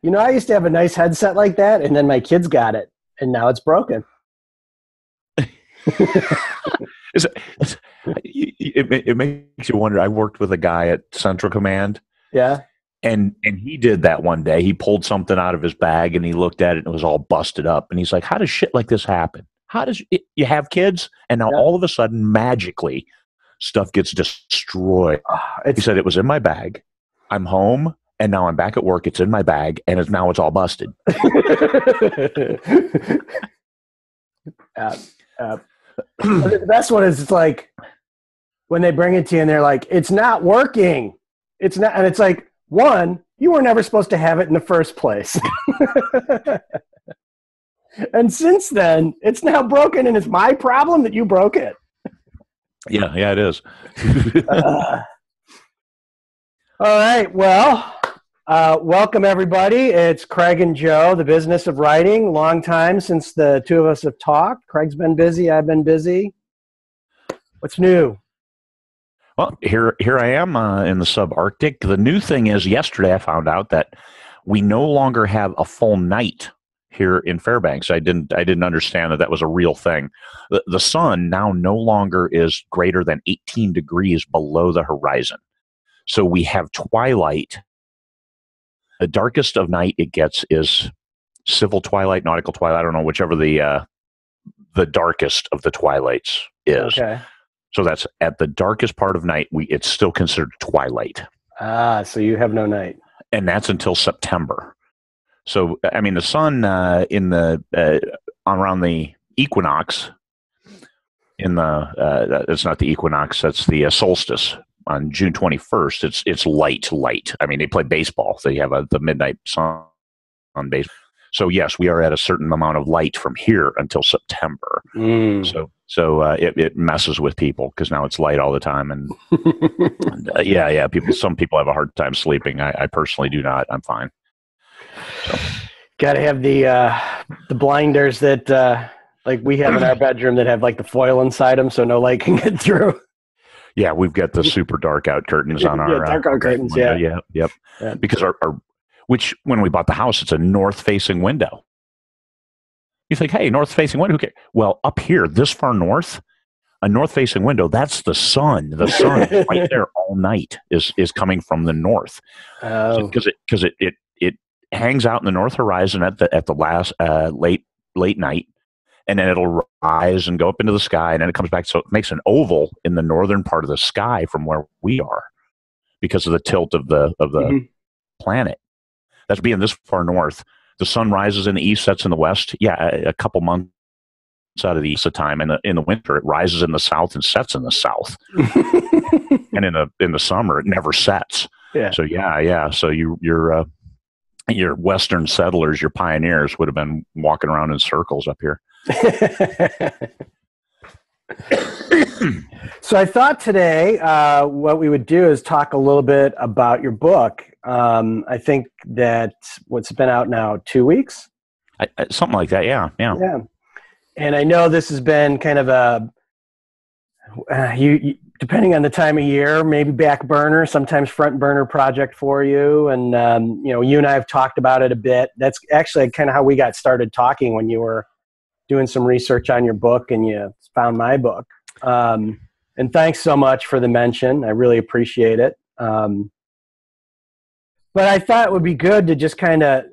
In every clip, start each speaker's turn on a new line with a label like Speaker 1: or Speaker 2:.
Speaker 1: I used to have a nice headset like that, and then my kids got it, and now it's broken.
Speaker 2: It makes you wonder. I worked with a guy at Central Command.
Speaker 1: Yeah.
Speaker 2: And he did that one day. He pulled something out of his bag and he looked at it and it was all busted up. And he's like, how does shit like this happen? How does you have kids? And now all of a sudden, magically, stuff gets destroyed. He said, it was in my bag. I'm home. And now I'm back at work. It's in my bag. And now it's all busted.
Speaker 1: The best one is it's like when they bring it to you and they're like, it's not working. It's not. And it's like, one, you were never supposed to have it in the first place. And since then, it's now broken and it's my problem that you broke it.
Speaker 2: Yeah, it is.
Speaker 1: All right. Well, welcome everybody. It's Craig and Joe, the business of writing. Long time since the two of us have talked. Craig's been busy. I've been busy. What's new?
Speaker 2: Well, here I am in the subarctic. The new thing is, yesterday I found out that we no longer have a full night here in Fairbanks. I didn't understand that was a real thing. The sun now no longer is greater than 18 degrees below the horizon. So we have twilight. The darkest of night it gets is civil twilight, nautical twilight. I don't know, whichever the darkest of the twilights is.
Speaker 1: Okay.
Speaker 2: So that's at the darkest part of night. It's still considered twilight.
Speaker 1: So you have no night,
Speaker 2: and that's until September. So I mean, the sun in the around the equinox. It's not the equinox. That's the solstice on June 21st. It's light. I mean, they play baseball. So you have the midnight sun on baseball. So yes, we are at a certain amount of light from here until September. So it messes with people because now it's light all the time, and some people have a hard time sleeping. I personally do not. I'm fine. So.
Speaker 1: Got to have the blinders that like we have in our bedroom that have like the foil inside them, so no light can get through.
Speaker 2: Yeah, we've got the super dark out curtains on our
Speaker 1: dark out curtains.
Speaker 2: Yep. Yeah. Because our which when we bought the house, it's a north-facing window. You think, hey, north-facing window, who cares? Well, up here, this far north, a north-facing window, that's the sun. The sun is right there all night is coming from the north. Because it hangs out in the north horizon at the last late night, and then it'll rise and go up into the sky, and then it comes back. So it makes an oval in the northern part of the sky from where we are because of the tilt of the planet. That's being this far north. The sun rises in the east, sets in the west. Yeah, a couple months out of the east of time. And in the winter, it rises in the south and sets in the south. And in the summer, it never sets.
Speaker 1: Yeah.
Speaker 2: So So your Western settlers, your pioneers, would have been walking around in circles up here.
Speaker 1: So I thought today what we would do is talk a little bit about your book. I think that what's been out now 2 weeks?
Speaker 2: Something like that, yeah.
Speaker 1: And I know this has been kind of you depending on the time of year, maybe back burner, sometimes front burner project for you. And, you and I have talked about it a bit. That's actually kind of how we got started talking when you were doing some research on your book and you found my book. And thanks so much for the mention. I really appreciate it. But I thought it would be good to just kind of,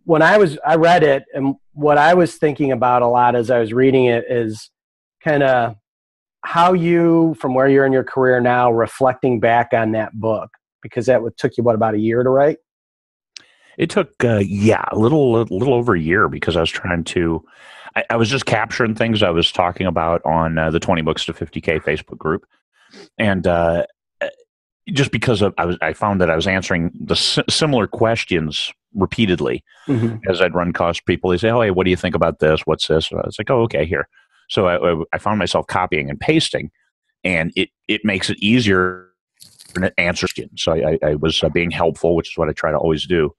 Speaker 1: when I read it, and what I was thinking about a lot as I was reading it is kind of how you, from where you're in your career now, reflecting back on that book, because that took you, about a year to write?
Speaker 2: It took, a little over a year, because I was trying to, I was just capturing things I was talking about on the 20 Books to 50K Facebook group. And just because I found that I was answering the similar questions repeatedly as I'd run across people. They say, oh, hey, what do you think about this? What's this? And I was like, oh, okay, here. So I found myself copying and pasting, and it makes it easier to answer questions. So I was being helpful, which is what I try to always do.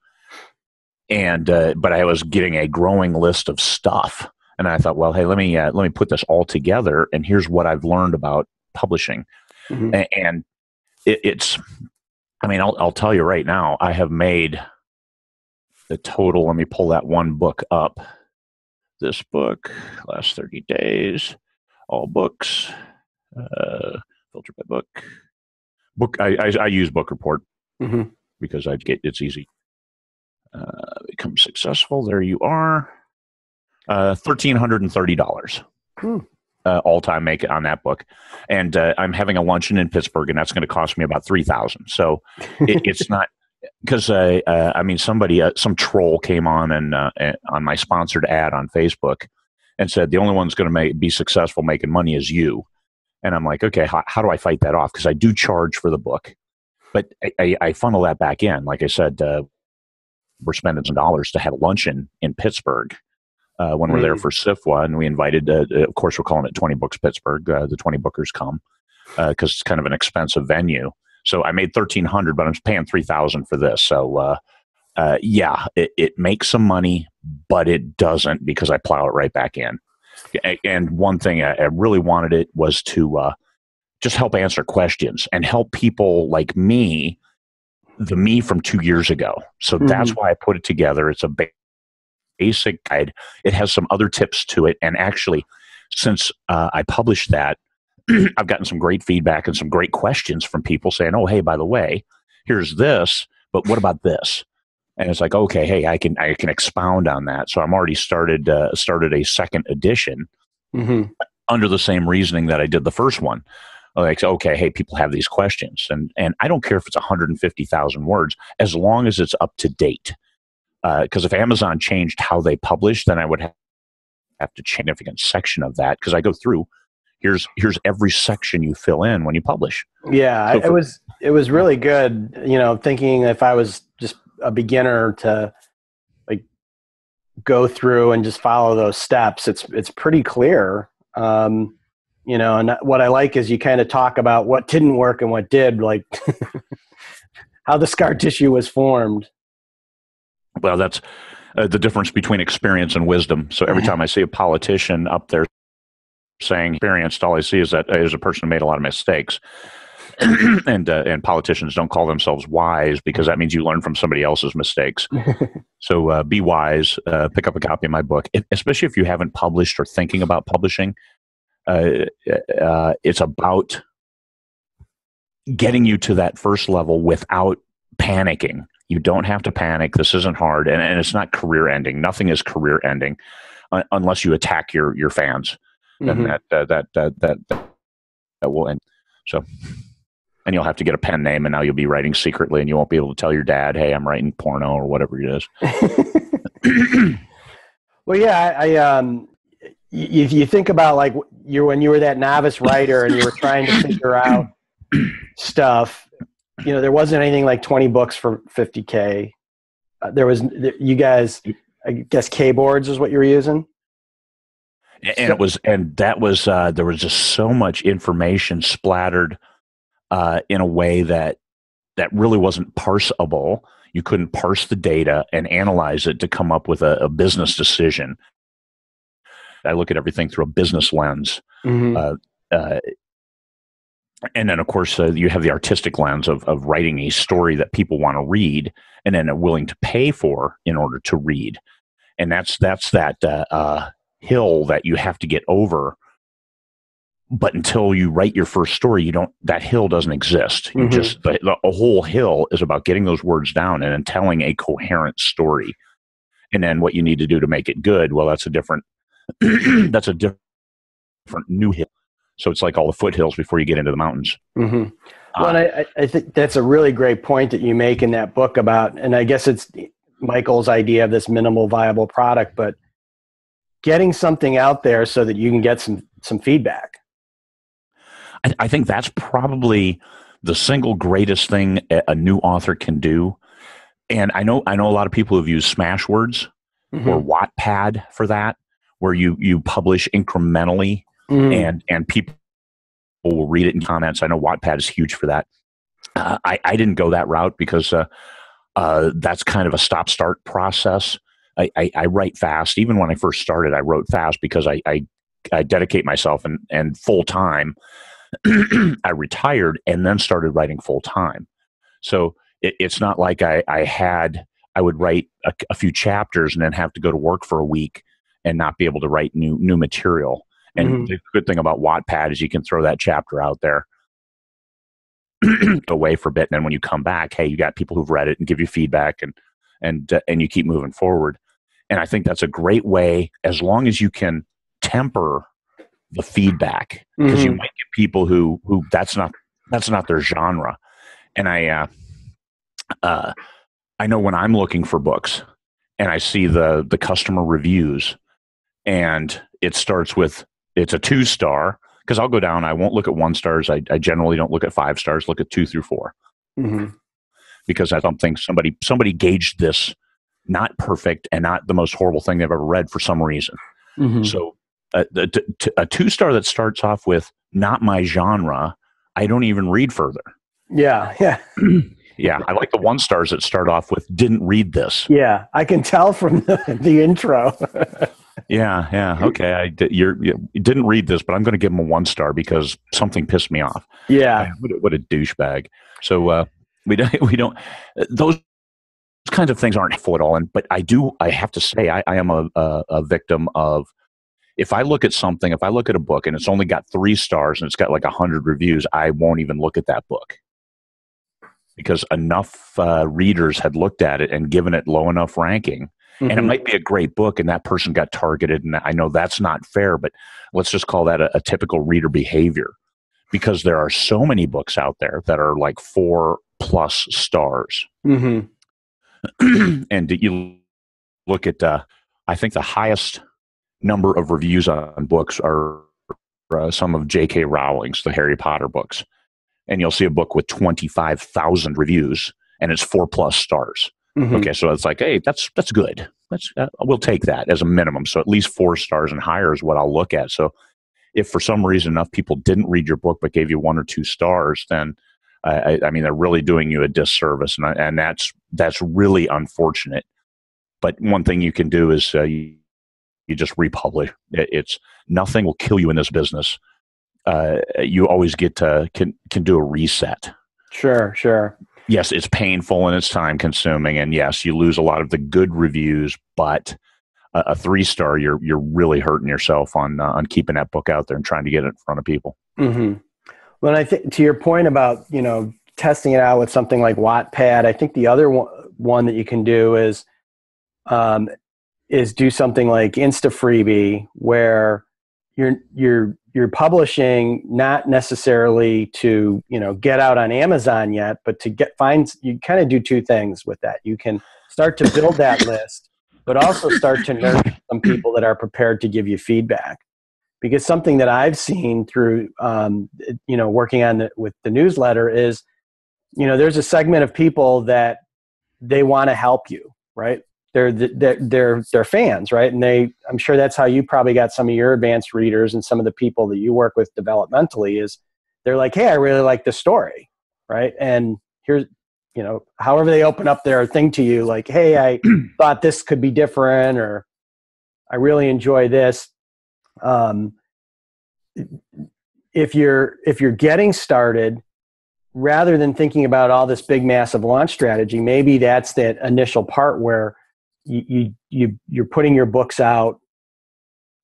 Speaker 2: And but I was getting a growing list of stuff, and I thought, well, hey, let me put this all together, and here's what I've learned about publishing. And it's, I mean, I'll tell you right now, I have made the total. Let me pull that one book up. This book, last 30 days, all books, filter by book. I use Book Report because it's easy. Become successful. There you are. $1,330 all-time make it on that book, and I'm having a luncheon in Pittsburgh, and that's going to cost me about $3,000. So it's not because I mean somebody some troll came on and on my sponsored ad on Facebook and said the only one that's going to be successful making money is you. And I'm like, okay, how do I fight that off? Because I do charge for the book, but I funnel that back in. Like I said, we're spending some dollars to have a luncheon in Pittsburgh when we're there for SIFWA, and we invited, of course, we're calling it 20 Books Pittsburgh. The 20 bookers come because it's kind of an expensive venue. So I made $1,300, but I'm paying $3,000 for this. So yeah, it makes some money, but it doesn't because I plow it right back in. And one thing I really wanted it was to just help answer questions and help people like me, the me from 2 years ago. So that's why I put it together. It's a basic guide. It has some other tips to it. And actually, since I published that, I've gotten some great feedback and some great questions from people saying, oh, hey, by the way, here's this, but what about this? And it's like, okay, hey, I can expound on that. So I'm already started a second edition under the same reasoning that I did the first one. Like, okay, hey, people have these questions. And I don't care if it's 150,000 words, as long as it's up to date. Because if Amazon changed how they publish, then I would have to change a significant section of that, because I go through, here's every section you fill in when you publish.
Speaker 1: Yeah, so it was really good, thinking if I was just a beginner to like go through and just follow those steps, it's pretty clear. And what I like is you kind of talk about what didn't work and what did, like how the scar tissue was formed.
Speaker 2: Well, that's the difference between experience and wisdom. So every time I see a politician up there saying experienced, all I see is that is a person who made a lot of mistakes. and politicians don't call themselves wise, because that means you learn from somebody else's mistakes. So be wise. Pick up a copy of my book, especially if you haven't published or thinking about publishing. It's about getting you to that first level without panicking. You don't have to panic. This isn't hard, and it's not career ending. Nothing is career ending unless you attack your fans. Then that will end. So, and you'll have to get a pen name, and now you'll be writing secretly, and you won't be able to tell your dad, "Hey, I'm writing porno" or whatever it is.
Speaker 1: Well, yeah, you think about like when you were that novice writer and you were trying to figure out stuff. There wasn't anything like 20 books for $50K. There was, you guys, I guess Kboards is what you were using.
Speaker 2: And there was just so much information splattered in a way that really wasn't parsable. You couldn't parse the data and analyze it to come up with a business decision. I look at everything through a business lens. And then, of course, you have the artistic lens of writing a story that people want to read and then are willing to pay for in order to read. And that's that hill that you have to get over. But until you write your first story, that hill doesn't exist. You just the whole hill is about getting those words down and then telling a coherent story. And then what you need to do to make it good, well, that's a different new hill. So it's like all the foothills before you get into the mountains.
Speaker 1: Well, and I think that's a really great point that you make in that book about, and I guess it's Michael's idea of this minimal viable product, but getting something out there so that you can get some feedback.
Speaker 2: I think that's probably the single greatest thing a new author can do. And I know a lot of people have used Smashwords or Wattpad for that, where you publish incrementally. And people will read it in comments. I know Wattpad is huge for that. I didn't go that route because that's kind of a stop-start process. I write fast. Even when I first started, I wrote fast because I dedicate myself and full-time. I retired and then started writing full-time. So it's not like I had I would write a few chapters and then have to go to work for a week and not be able to write new material. And the good thing about Wattpad is you can throw that chapter out there away for a bit, and then when you come back, hey, you got people who've read it and give you feedback, and you keep moving forward. And I think that's a great way, as long as you can temper the feedback, because you might get people who that's not their genre. And I know when I'm looking for books and I see the customer reviews, and it starts with it's a 2-star, because I'll go down. I won't look at 1 stars. I generally don't look at 5 stars. Look at 2 through 4, because I don't think somebody gauged this not perfect and not the most horrible thing they've ever read for some reason. So a 2-star that starts off with not my genre, I don't even read further.
Speaker 1: Yeah.
Speaker 2: Yeah, I like the 1 stars that start off with didn't read this.
Speaker 1: Yeah, I can tell from the intro.
Speaker 2: Yeah. Okay, you didn't read this, but I'm going to give them a 1 star because something pissed me off.
Speaker 1: Yeah.
Speaker 2: What a douchebag. So we don't those kinds of things aren't helpful at all. But I have to say, I am a victim of, if I look at something, if I look at a book and it's only got 3 stars and it's got like 100 reviews, I won't even look at that book, because enough readers had looked at it and given it low enough ranking. And it might be a great book and that person got targeted. And I know that's not fair, but let's just call that a typical reader behavior, because there are so many books out there that are like 4+ stars. And you look at, I think the highest number of reviews on books are some of J.K. Rowling's, the Harry Potter books. And you'll see a book with 25,000 reviews and it's 4+ stars. Okay, so it's like, hey, that's good. We'll take that as a minimum. So at least 4 stars and higher is what I'll look at. So if for some reason enough people didn't read your book but gave you 1 or 2 stars, then I mean, they're really doing you a disservice, and that's really unfortunate. But one thing you can do is you just republish. It's nothing will kill you in this business. You always get to can do a reset.
Speaker 1: Sure.
Speaker 2: Yes, it's painful and it's time consuming, and yes, you lose a lot of the good reviews. But a 3-star, you're really hurting yourself on keeping that book out there and trying to get it in front of people.
Speaker 1: Well, I think to your point about testing it out with something like Wattpad, I think the other one that you can do is do something like InstaFreebie, where you're publishing not necessarily to get out on Amazon yet, but to you kind of do 2 things with that. You can start to build that list, but also start to nurture some people that are prepared to give you feedback. Because something that I've seen through working on with the newsletter is there's a segment of people that they want to help you, right? They're fans, right? And I'm sure that's how you probably got some of your advanced readers and some of the people that you work with developmentally, is they're like, hey, I really like this story, right? And here's, however they open up their thing to you, like, hey, I thought this could be different, or I really enjoy this. If you're getting started, rather than thinking about all this big, massive launch strategy, maybe that's that initial part where you're putting your books out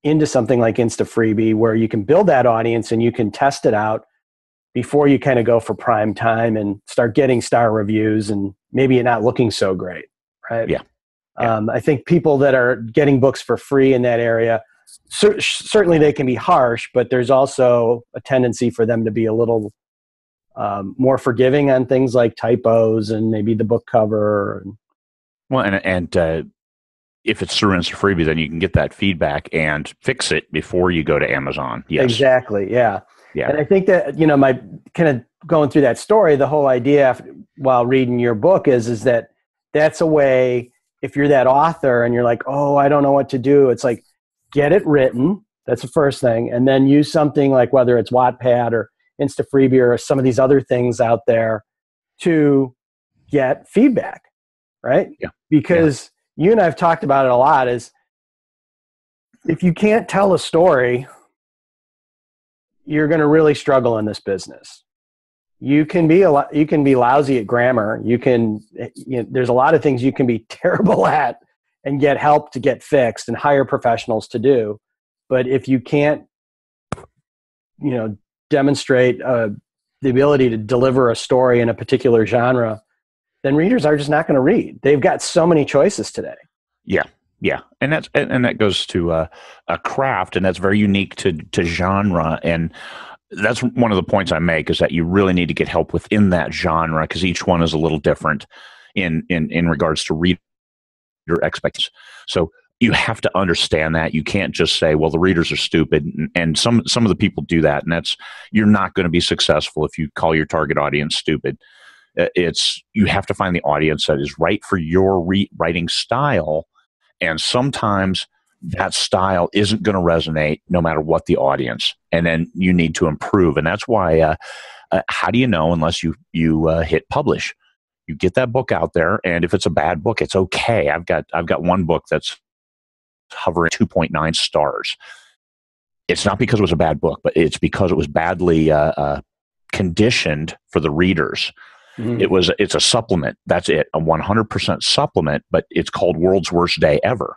Speaker 1: into something like InstaFreebie, where you can build that audience and you can test it out before you kind of go for prime time and start getting star reviews and maybe it not looking so great, right?
Speaker 2: Yeah.
Speaker 1: I think people that are getting books for free in that area, certainly they can be harsh, but there's also a tendency for them to be a little more forgiving on things like typos and maybe the book cover.
Speaker 2: Well, and if it's through InstaFreebie, then you can get that feedback and fix it before you go to Amazon. Yes,
Speaker 1: exactly. Yeah. And I think that my kind of going through that story, the whole idea while reading your book is that that's a way. If you're that author and you're like, oh, I don't know what to do, it's like, get it written. That's the first thing, and then use something like, whether it's Wattpad or InstaFreebie or some of these other things out there, to get feedback. Right?
Speaker 2: Yeah.
Speaker 1: Because you and I have talked about it a lot, is if you can't tell a story, you're going to really struggle in this business. you can be you can be lousy at grammar. There's a lot of things you can be terrible at and get help to get fixed and hire professionals to do. But if you can't, demonstrate the ability to deliver a story in a particular genre, then readers are just not going to read. They've got so many choices today.
Speaker 2: Yeah, and that goes to a craft, and that's very unique to genre. And that's one of the points I make, is that you really need to get help within that genre, because each one is a little different in regards to reader expectations. So you have to understand that. You can't just say, well, the readers are stupid. And some of the people do that. And you're not going to be successful if you call your target audience stupid. You have to find the audience that is right for your writing style. And sometimes that style isn't going to resonate no matter what the audience. And then you need to improve. And that's why, how do you know unless you hit publish? You get that book out there, and if it's a bad book, it's okay. I've got one book that's hovering 2.9 stars. It's not because it was a bad book, but it's because it was badly conditioned for the readers. Mm. It's a supplement. That's it, a 100% supplement, but it's called World's Worst Day Ever.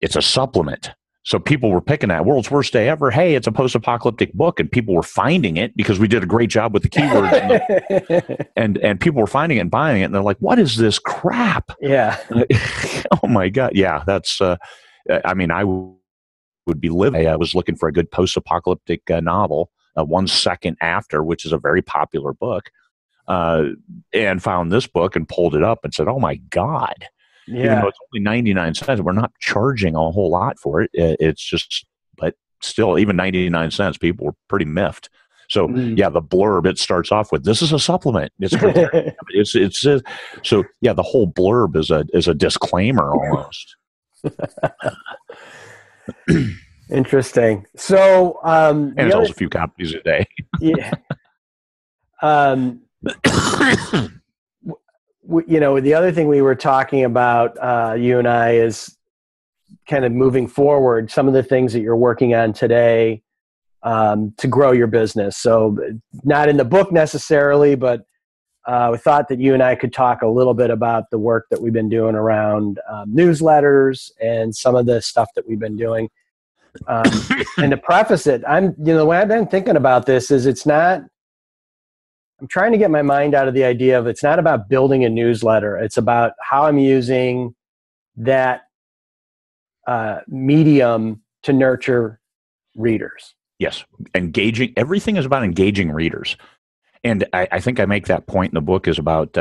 Speaker 2: It's a supplement. So people were picking that World's Worst Day Ever. Hey, it's a post-apocalyptic book, and people were finding it because we did a great job with the keywords, and people were finding it and buying it, and they're like, "What is this crap?"
Speaker 1: Yeah.
Speaker 2: Oh my God. Yeah, that's. I would be living. I was looking for a good post-apocalyptic novel. 1 Second After, which is a very popular book, and found this book and pulled it up and said, "Oh my God." Yeah. Even though it's only 99 cents, we're not charging a whole lot for it. It's just, but still, even 99 cents, people were pretty miffed. So yeah, the blurb, it starts off with, "This is a supplement." It's so yeah, the whole blurb is a disclaimer almost.
Speaker 1: Interesting. So
Speaker 2: and it sells a few copies a day.
Speaker 1: Yeah. The other thing we were talking about, you and I, is kind of moving forward, some of the things that you're working on today to grow your business. So not in the book necessarily, but we thought that you and I could talk a little bit about the work that we've been doing around newsletters and some of the stuff that we've been doing. And to preface it, the way I've been thinking about this is I'm trying to get my mind out of the idea of, it's not about building a newsletter. It's about how I'm using that medium to nurture readers.
Speaker 2: Yes. Engaging. Everything is about engaging readers. And I think I make that point in the book, is about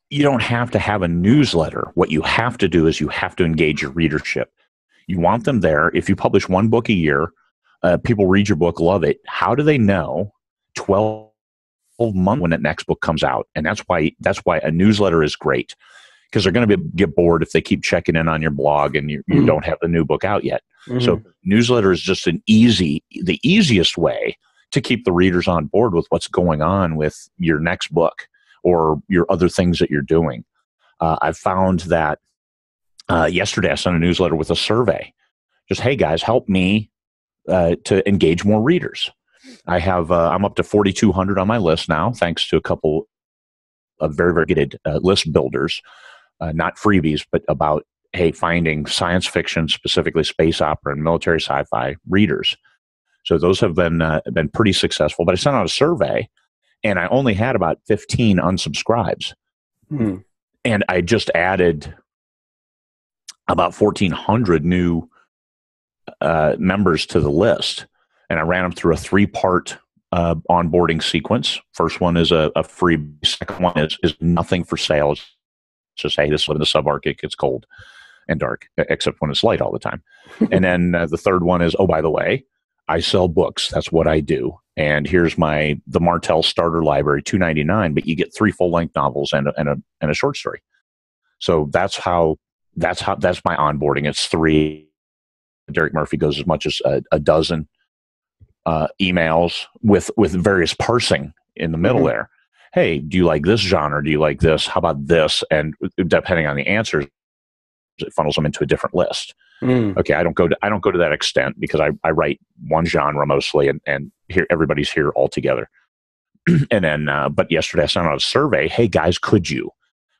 Speaker 2: you don't have to have a newsletter. What you have to do is you have to engage your readership. You want them there. If you publish one book a year, people read your book, love it. How do they know 12 months when that next book comes out? And that's why a newsletter is great, because they're going to get bored if they keep checking in on your blog and you don't have the new book out yet. Mm-hmm. So newsletter is just the easiest way to keep the readers on board with what's going on with your next book or your other things that you're doing. I've found that yesterday I sent a newsletter with a survey. Just, hey guys, help me to engage more readers. I'm up to 4,200 on my list now, thanks to a couple of very, very good list builders, not freebies, but about, hey, finding science fiction, specifically space opera and military sci-fi readers. So those have been pretty successful. But I sent out a survey, and I only had about 15 unsubscribes. And I just added about 1,400 new members to the list. And I ran them through a 3-part onboarding sequence. First one is a free. Second one is nothing for sale. It's just, hey, this live in the subarctic. It's cold and dark, except when it's light all the time. And then the third one is, oh, by the way, I sell books. That's what I do. And here's the Martell Starter Library, $2.99, but you get 3 full-length novels and a short story. So that's my onboarding. It's 3. Derek Murphy goes as much as a dozen emails with various parsing in the middle there. Hey, do you like this genre? Do you like this? How about this? And depending on the answers, it funnels them into a different list. Okay, I don't go to that extent, because I write one genre mostly, and here everybody's here all together. And then, but yesterday I sent out a survey. Hey guys, could you?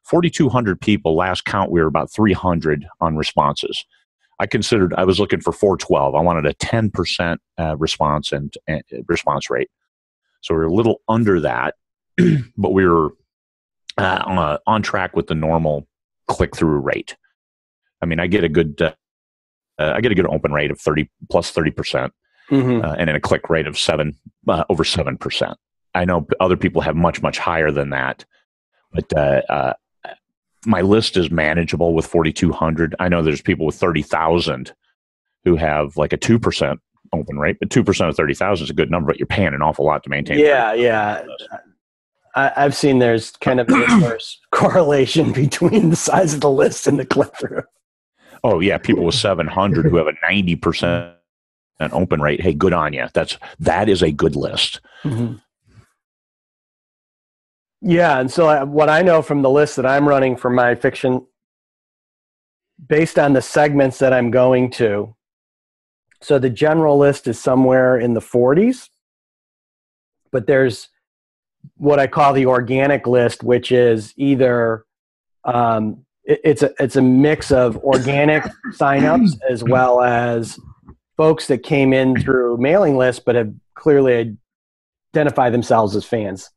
Speaker 2: 4,200 people. Last count, we were about 300 on responses. I was looking for 412. I wanted a 10% response and response rate. So we were a little under that, but we were on track with the normal click-through rate. I mean, I get a good open rate of 30%, and then a click rate of over 7%. I know other people have much, much higher than that, but my list is manageable with 4,200. I know there's people with 30,000 who have like a 2% open rate, but 2% of 30,000 is a good number, but you're paying an awful lot to maintain.
Speaker 1: Yeah. I've seen there's kind of an inverse correlation between the size of the list and the click-through.
Speaker 2: Oh, yeah. People with 700 who have a 90% open rate. Hey, good on you. That is a good list.
Speaker 1: Mm-hmm. Yeah. And so what I know from the list that I'm running for my fiction, based on the segments that I'm going to, so the general list is somewhere in the 40s, but there's what I call the organic list, which is either it's a mix of organic signups as well as folks that came in through mailing lists but have clearly identified themselves as fans.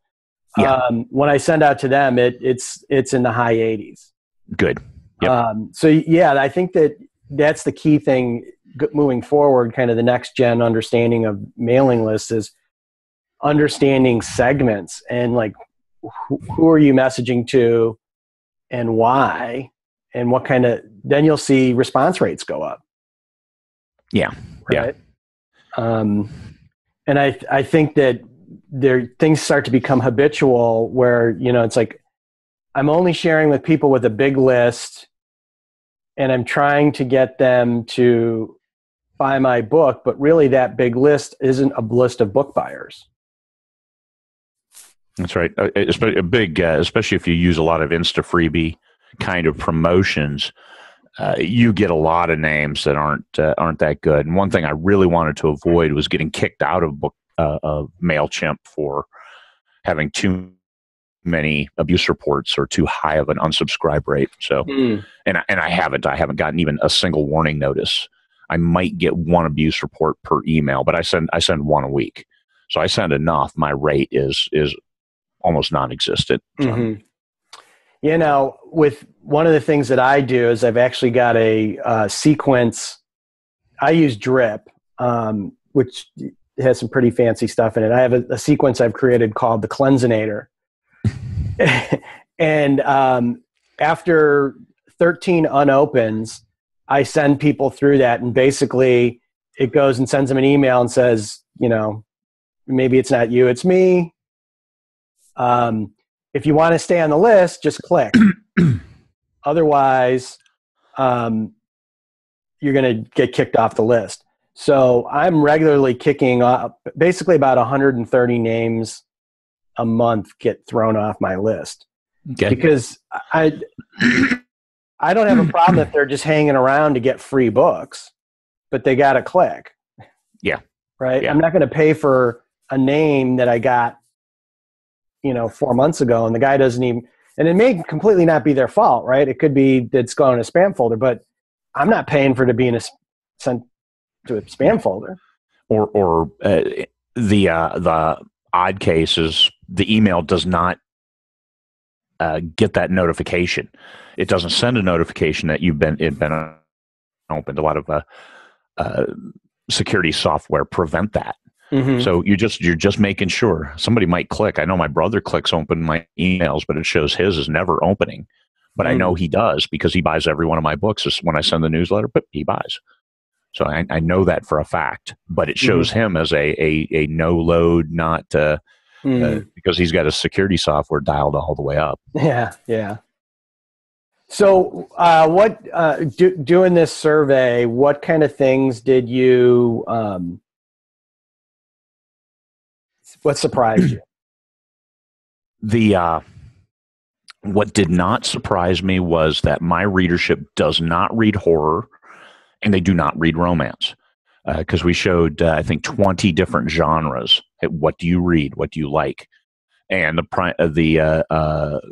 Speaker 2: Yeah.
Speaker 1: When I send out to them, it's in the high 80s.
Speaker 2: Good. Yep.
Speaker 1: So yeah, I think that's the key thing moving forward. Kind of the next gen understanding of mailing lists is understanding segments and like who are you messaging to and why, and what kind of, then you'll see response rates go up.
Speaker 2: Yeah.
Speaker 1: Right. Yeah. And I think that things start to become habitual where, it's like, I'm only sharing with people with a big list and I'm trying to get them to buy my book, but really that big list isn't a list of book buyers.
Speaker 2: That's right. Especially if you use a lot of Insta freebie kind of promotions, you get a lot of names that aren't that good. And one thing I really wanted to avoid was getting kicked out of MailChimp for having too many abuse reports or too high of an unsubscribe rate. So, and I haven't gotten even a single warning notice. I might get one abuse report per email, but I send one a week. So I send enough. My rate is almost non-existent.
Speaker 1: Mm-hmm. With one of the things that I do is I've actually got a sequence. I use Drip, which has some pretty fancy stuff in it. I have a sequence I've created called the Cleansinator. And after 13 unopens, I send people through that, and basically it goes and sends them an email and says, maybe it's not you, it's me. If you want to stay on the list, just click. Otherwise, you're going to get kicked off the list. So I'm regularly kicking up, basically about 130 names a month get thrown off my list. Okay. Because I don't have a problem if they're just hanging around to get free books, but they got to click.
Speaker 2: Yeah.
Speaker 1: Right.
Speaker 2: Yeah.
Speaker 1: I'm not going to pay for a name that I got, 4 months ago, and the guy doesn't even, and it may completely not be their fault, right? It could be that it's gone in a spam folder, but I'm not paying for it to be sent to a spam folder.
Speaker 2: Or the odd case is the email does not get that notification. It doesn't send a notification that it been opened. A lot of security software prevent that. Mm-hmm. So you're just making sure somebody might click. I know my brother clicks open my emails, but it shows his is never opening. But I know he does because he buys every one of my books. When I send the newsletter, but he buys. So I know that for a fact. But it shows him as a no load, not because he's got his security software dialed all the way up.
Speaker 1: Yeah. So doing this survey, what kind of things did you what surprised you?
Speaker 2: What did not surprise me was that my readership does not read horror and they do not read romance. Because we showed, I think, 20 different genres. Hey, what do you read? What do you like? and the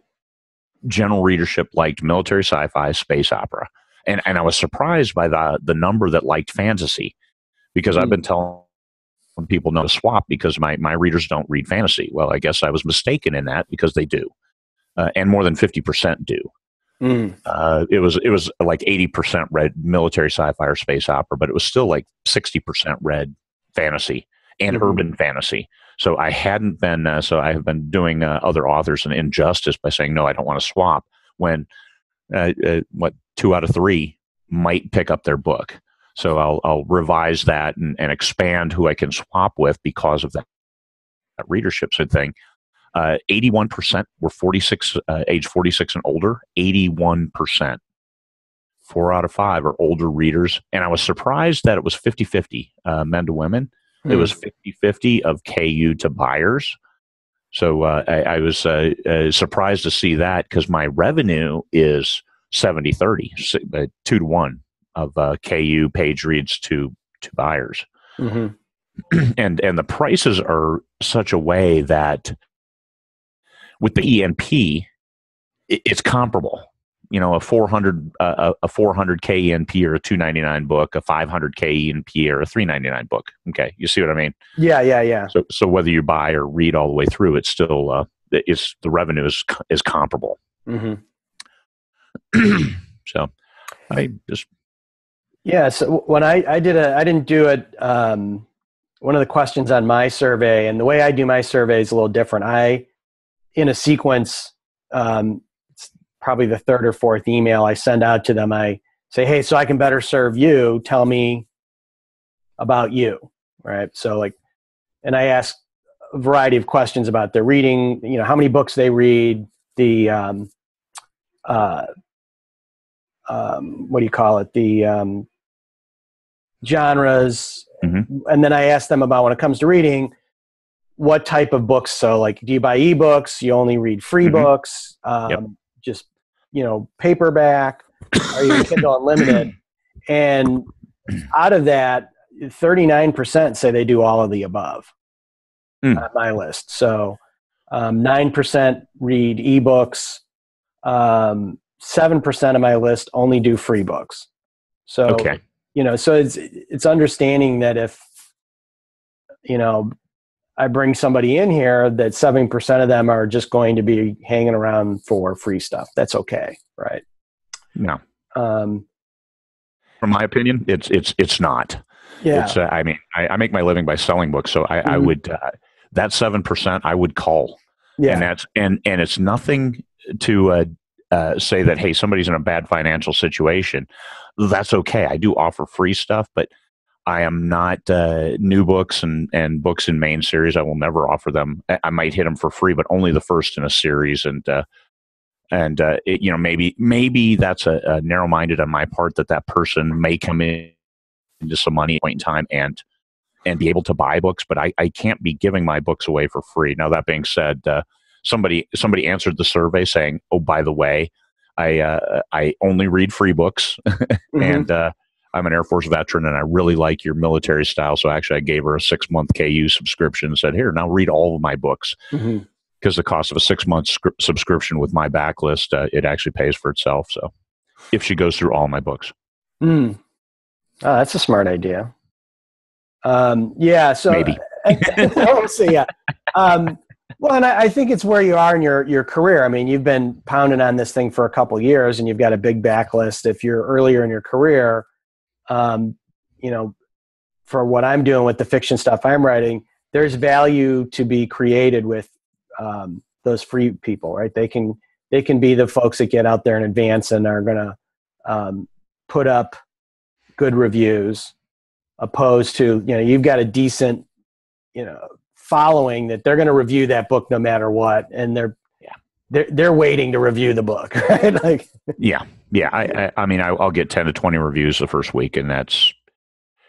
Speaker 2: general readership liked military sci-fi, space opera, and I was surprised by the number that liked fantasy, because I've been telling people no to swap because my readers don't read fantasy. Well, I guess I was mistaken in that, because they do, and more than 50% do. It was like 80% read military sci-fi or space opera, but it was still like 60% read fantasy and urban fantasy. So I hadn't been. So I have been doing other authors an injustice by saying no, I don't want to swap. When 2 out of 3 might pick up their book. So I'll revise that and expand who I can swap with because of that readership thing. 81% were 46, age 46 and older. 81%. 4 out of 5 are older readers. And I was surprised that it was 50-50 men to women. It was 50-50 of KU to buyers. So I was surprised to see that, because my revenue is 70-30, 2 to 1 of KU page reads to buyers. And the prices are such a way that with the ENP, it's comparable. You know, a 400 K ENP or a $2.99 book, a 500 K ENP or a $3.99 book. Okay, you see what I mean?
Speaker 1: Yeah.
Speaker 2: So whether you buy or read all the way through, it's still the revenue is comparable. So I just
Speaker 1: So when I didn't do it. One of the questions on my survey, and the way I do my survey is a little different. In a sequence, it's probably the 3rd or 4th email I send out to them. I say, hey, so I can better serve you, tell me about you, right? So and I ask a variety of questions about their reading, how many books they read, the, what do you call it? The genres. And then I ask them about, when it comes to reading, what type of books. So do you buy ebooks? You only read free books? Just, paperback? Are you Kindle Unlimited? And out of that, 39% say they do all of the above on my list. So 9% read ebooks. 7% of my list only do free books. So, so it's understanding that if, I bring somebody in here, that 7% of them are just going to be hanging around for free stuff. That's okay. Right.
Speaker 2: No. From my opinion, it's not.
Speaker 1: Yeah.
Speaker 2: It's, I mean, I make my living by selling books. So I would, that 7% I would call.
Speaker 1: Yeah.
Speaker 2: And that's, and it's nothing to, say that, hey, somebody's in a bad financial situation. That's okay. I do offer free stuff, but I am not new books and books in main series. I will never offer them. I might hit them for free, but only the first in a series. And maybe that's a narrow-minded on my part, that person may come into some money at a point in time and be able to buy books, but I can't be giving my books away for free. Now, that being said, somebody answered the survey saying, oh, by the way, I only read free books and I'm an Air Force veteran and I really like your military style. So actually I gave her a 6-month KU subscription and said, here, now read all of my books. Because the cost of a 6-month subscription with my backlist, it actually pays for itself. So if she goes through all my books.
Speaker 1: Oh, that's a smart idea. So
Speaker 2: maybe.
Speaker 1: Yeah. Well, and I think it's where you are in your career. I mean, you've been pounding on this thing for a couple of years and you've got a big backlist. If you're earlier in your career, for what I'm doing with the fiction stuff I'm writing, there's value to be created with those free people, right? They can be the folks that get out there in advance and are going to put up good reviews, opposed to, you've got a decent, following that they're going to review that book no matter what, and they're waiting to review the book, right?
Speaker 2: I mean, I'll get 10 to 20 reviews the first week, and that's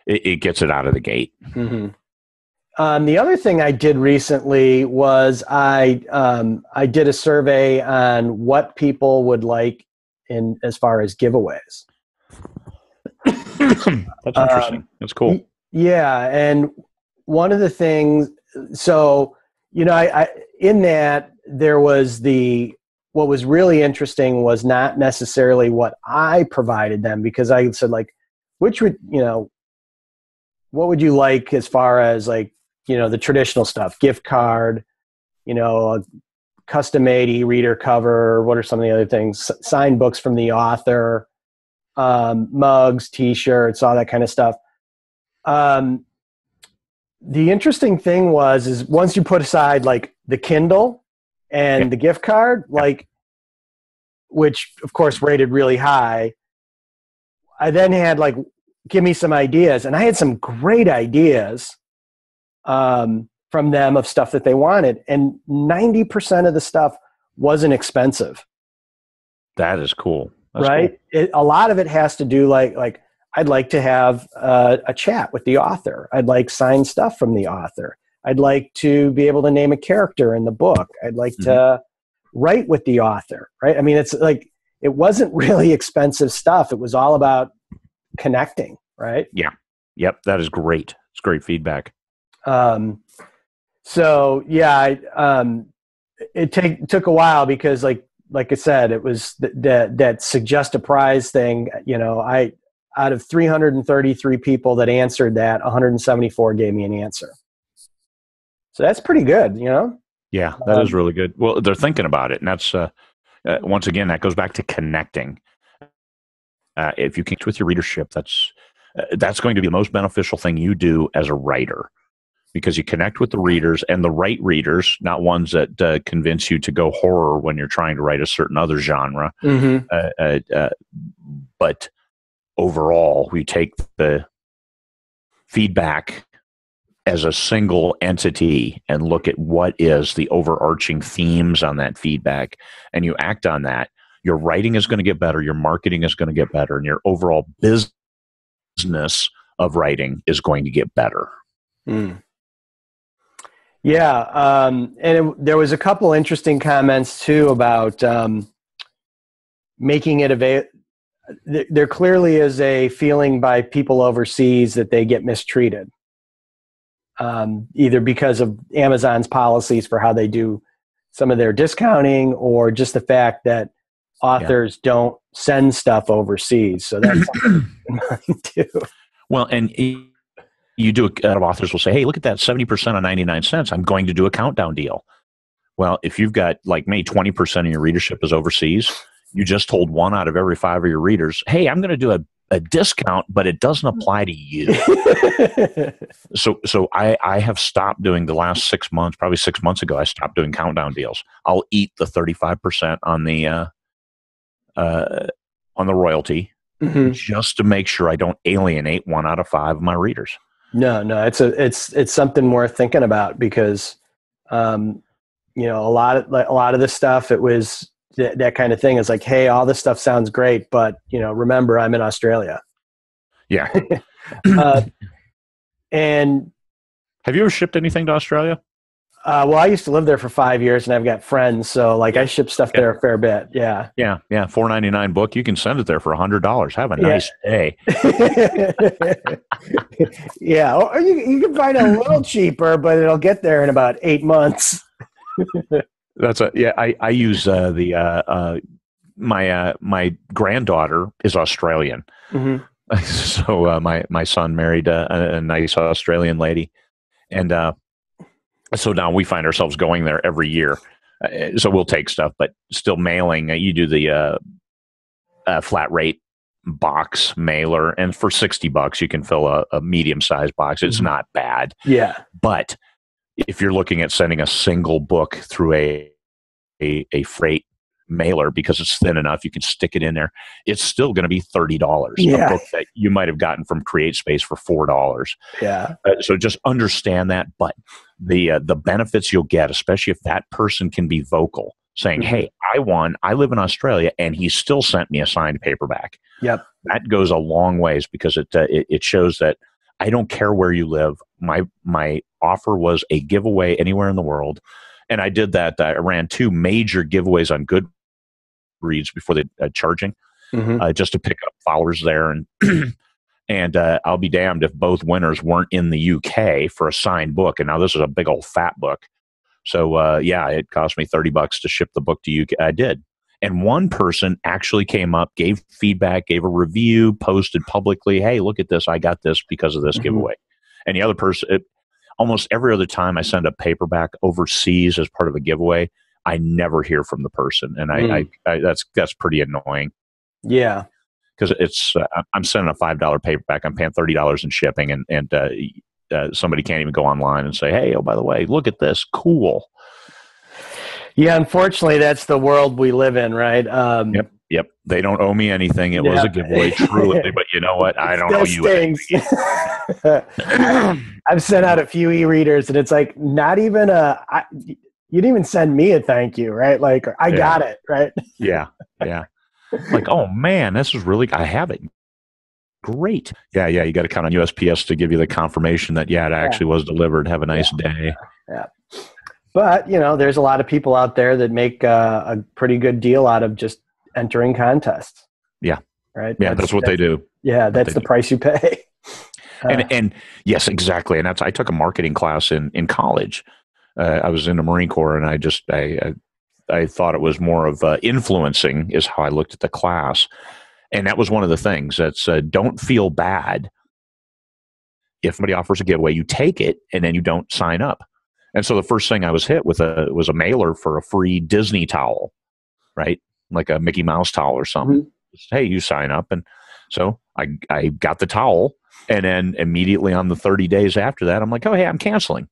Speaker 2: it gets it out of the gate.
Speaker 1: The other thing I did recently was I did a survey on what people would like in as far as giveaways.
Speaker 2: That's interesting. That's cool.
Speaker 1: Yeah, and one of the things, so I in that there was what was really interesting was not necessarily what I provided them, because I said, like, what would you like as far as, like, the traditional stuff, gift card, a custom-made e-reader cover, what are some of the other things, signed books from the author, mugs, t-shirts, all that kind of stuff. The interesting thing is once you put aside, like, the Kindle and the gift card, like, which of course rated really high, I then had, like, give me some ideas, and I had some great ideas from them of stuff that they wanted, and 90% of the stuff wasn't expensive.
Speaker 2: That is cool. That's
Speaker 1: right?
Speaker 2: Cool.
Speaker 1: A lot of it has to do, like I'd like to have a chat with the author. I'd like signed stuff from the author. I'd like to be able to name a character in the book. I'd like to write with the author, right? I mean, it's like, it wasn't really expensive stuff. It was all about connecting, right?
Speaker 2: Yeah. Yep. That is great. It's great feedback.
Speaker 1: So yeah, it took a while, because like I said, it was that suggest a prize thing. Out of 333 people that answered that, 174 gave me an answer. So that's pretty good,
Speaker 2: Yeah, that is really good. Well, they're thinking about it, and that's once again, that goes back to connecting. If you connect with your readership, that's going to be the most beneficial thing you do as a writer, because you connect with the readers, and the right readers, not ones that convince you to go horror when you're trying to write a certain other genre. But overall, we take the feedback as a single entity and look at what is the overarching themes on that feedback, and you act on that. Your writing is going to get better, your marketing is going to get better, and your overall business of writing is going to get better.
Speaker 1: Yeah, and there was a couple interesting comments too about making it available. There clearly is a feeling by people overseas that they get mistreated, either because of Amazon's policies for how they do some of their discounting, or just the fact that authors don't send stuff overseas. So that's something in mind too.
Speaker 2: Well, and you do, authors will say, hey, look at that, 70% on 99 cents. I'm going to do a countdown deal. Well, if you've got, like me, 20% of your readership is overseas, you just told 1 out of every 5 of your readers, hey, I'm going to do a discount, but it doesn't apply to you. So I have stopped doing the last 6 months, probably 6 months ago, I stopped doing countdown deals. I'll eat the 35% on the royalty, just to make sure I don't alienate 1 out of 5 of my readers.
Speaker 1: No, it's something worth thinking about, because a lot of the stuff, it was that kind of thing. Is like, hey, all this stuff sounds great, but remember, I'm in Australia.
Speaker 2: Yeah.
Speaker 1: And
Speaker 2: have you ever shipped anything to Australia?
Speaker 1: Well, I used to live there for 5 years, and I've got friends, so I ship stuff there a fair bit. Yeah.
Speaker 2: Yeah. $4.99 book. You can send it there for $100. Have a nice day.
Speaker 1: Yeah, or you can find it a little cheaper, but it'll get there in about 8 months.
Speaker 2: I use my granddaughter is Australian. So my son married a nice Australian lady, and so now we find ourselves going there every year. So we'll take stuff, but still mailing. You do the flat rate box mailer, and for $60 you can fill a medium-sized box. It's not bad.
Speaker 1: Yeah.
Speaker 2: But if you're looking at sending a single book through a freight mailer, because it's thin enough, you can stick it in there, it's still going to be $30.
Speaker 1: Yeah.
Speaker 2: A book that you might have gotten from CreateSpace for $4.
Speaker 1: Yeah.
Speaker 2: So just understand that. But the benefits you'll get, especially if that person can be vocal, saying, hey, I live in Australia, and he still sent me a signed paperback.
Speaker 1: Yep.
Speaker 2: That goes a long ways, because it shows that I don't care where you live. My offer was a giveaway anywhere in the world. And I did that. I ran 2 major giveaways on Goodreads before the charging, just to pick up followers there. And and I'll be damned if both winners weren't in the UK for a signed book. And now this is a big old fat book. So yeah, it cost me $30 to ship the book to you. I did. And one person actually came up, gave feedback, gave a review, posted publicly, hey, look at this. I got this because of this giveaway. And the other person, almost every other time I send a paperback overseas as part of a giveaway, I never hear from the person. And I that's pretty annoying.
Speaker 1: Yeah.
Speaker 2: Because it's I'm sending a $5 paperback. I'm paying $30 in shipping, and somebody can't even go online and say, hey, oh, by the way, look at this. Cool.
Speaker 1: Yeah, unfortunately, that's the world we live in, right?
Speaker 2: Yep. They don't owe me anything. It was a giveaway, truly. But you know what? I don't owe you anything.
Speaker 1: I've sent out a few e-readers, and it's like not even you didn't even send me a thank you, right? Like, I got it, right?
Speaker 2: Yeah. Like, oh, man, this is really, I have it. Great. Yeah. You got to count on USPS to give you the confirmation that, it actually was delivered. Have a nice day.
Speaker 1: Yeah. But, there's a lot of people out there that make a pretty good deal out of just entering contests.
Speaker 2: Yeah.
Speaker 1: Right?
Speaker 2: Yeah, that's what they do.
Speaker 1: Yeah, that's the price you pay.
Speaker 2: And yes, exactly. And I took a marketing class in college. I was in the Marine Corps, and I thought it was more of influencing is how I looked at the class. And that was one of the things that's don't feel bad if somebody offers a giveaway, you take it and then you don't sign up. And so the first thing I was hit with was a mailer for a free Disney towel, right? Like a Mickey Mouse towel or something. Mm-hmm. Hey, you sign up. And so I got the towel, and then immediately on the 30 days after that, I'm like, oh, hey, I'm canceling.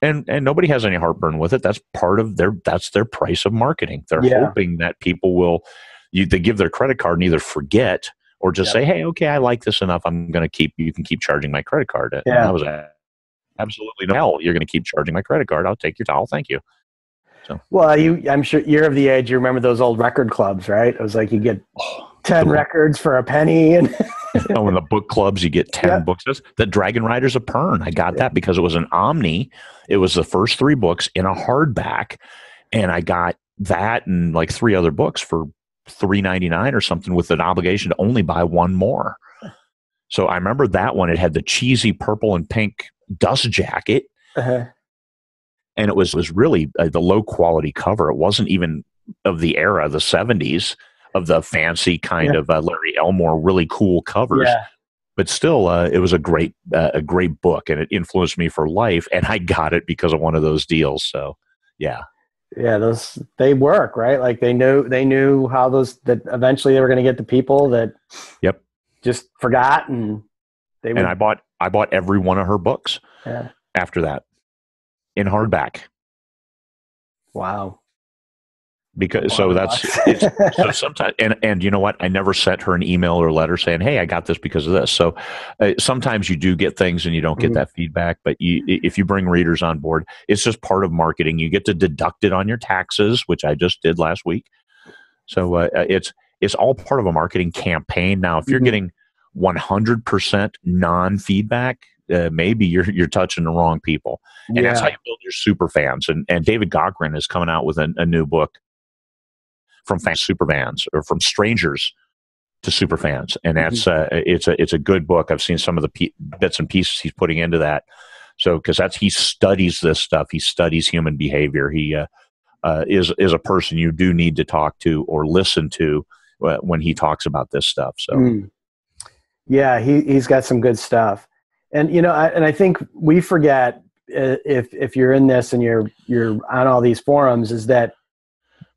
Speaker 2: And nobody has any heartburn with it. That's part of that's their price of marketing. They're hoping that people will, they give their credit card and either forget or just say, hey, okay, I like this enough. You can keep charging my credit card. And I was absolutely no hell. You're going to keep charging my credit card. I'll take your towel. Thank you. So, well,
Speaker 1: I'm sure you're of the age. You remember those old record clubs, right? It was like you get 10 records for a penny, and
Speaker 2: in the book clubs you get 10 books. The Dragon Riders of Pern. I got that because it was an omni. It was the first 3 books in a hardback, and I got that and like 3 other books for $3.99 or something, with an obligation to only buy one more. So I remember that one. It had the cheesy purple and pink dust jacket. And it was really the low quality cover. It wasn't even of the era, the 70s, of the fancy kind of Larry Elmore, really cool covers. Yeah. But still, it was a great book, and it influenced me for life. And I got it because of one of those deals. So, yeah.
Speaker 1: Yeah, they work, right? Like they knew how that eventually they were going to get the people that just forgot, and they would.
Speaker 2: And I bought every one of her books after that in hardback.
Speaker 1: Wow.
Speaker 2: Because so sometimes, and you know what? I never sent her an email or letter saying, hey, I got this because of this. So sometimes you do get things and you don't get that feedback, but if you bring readers on board, it's just part of marketing. You get to deduct it on your taxes, which I just did last week. So it's all part of a marketing campaign. Now, if you're getting 100% non-feedback, maybe you're touching the wrong people. And that's how you build your super fans. And David Cochran is coming out with a new book, From Fans to Super Fans, or From Strangers to Super Fans. And that's it's a good book. I've seen some of the bits and pieces he's putting into that. So because he studies this stuff. He studies human behavior. He is a person you do need to talk to or listen to when he talks about this stuff. So
Speaker 1: yeah, he's got some good stuff. And I think we forget, if you're in this and you're on all these forums, is that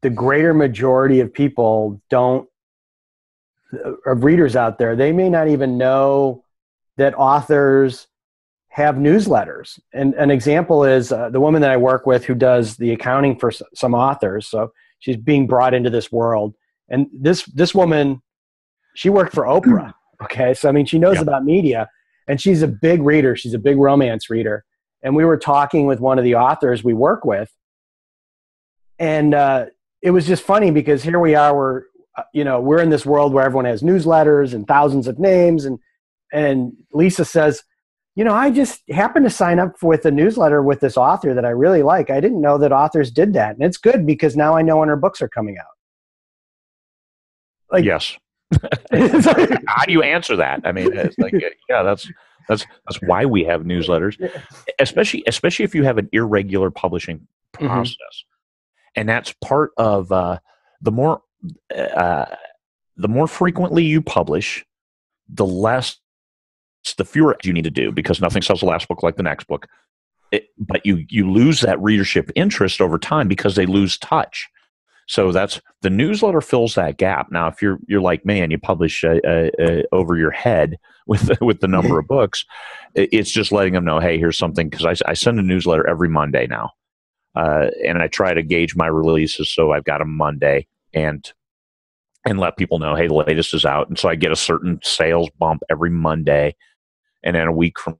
Speaker 1: the greater majority of people of readers out there, they may not even know that authors have newsletters. And an example is the woman that I work with who does the accounting for some authors. So she's being brought into this world. And this woman, she worked for Oprah. Okay. So, I mean, she knows about media, and she's a big reader. She's a big romance reader. And we were talking with one of the authors we work with. And it was just funny because here we are, we're in this world where everyone has newsletters and thousands of names. And Lisa says, I just happened to sign up with a newsletter with this author that I really like. I didn't know that authors did that. And it's good because now I know when her books are coming out. Like,
Speaker 2: yes. How do you answer that? I mean, it's like, that's why we have newsletters, especially if you have an irregular publishing process. And that's part of the more frequently you publish, the fewer you need to do, because nothing sells the last book like the next book. But you lose that readership interest over time because they lose touch. So that's the newsletter fills that gap. Now, if you're like me and you publish over your head with the number of books, it's just letting them know, hey, here's something, because I send a newsletter every Monday now, and I try to gauge my releases, so I've got a Monday and let people know, hey, the latest is out, and so I get a certain sales bump every Monday, and then a week from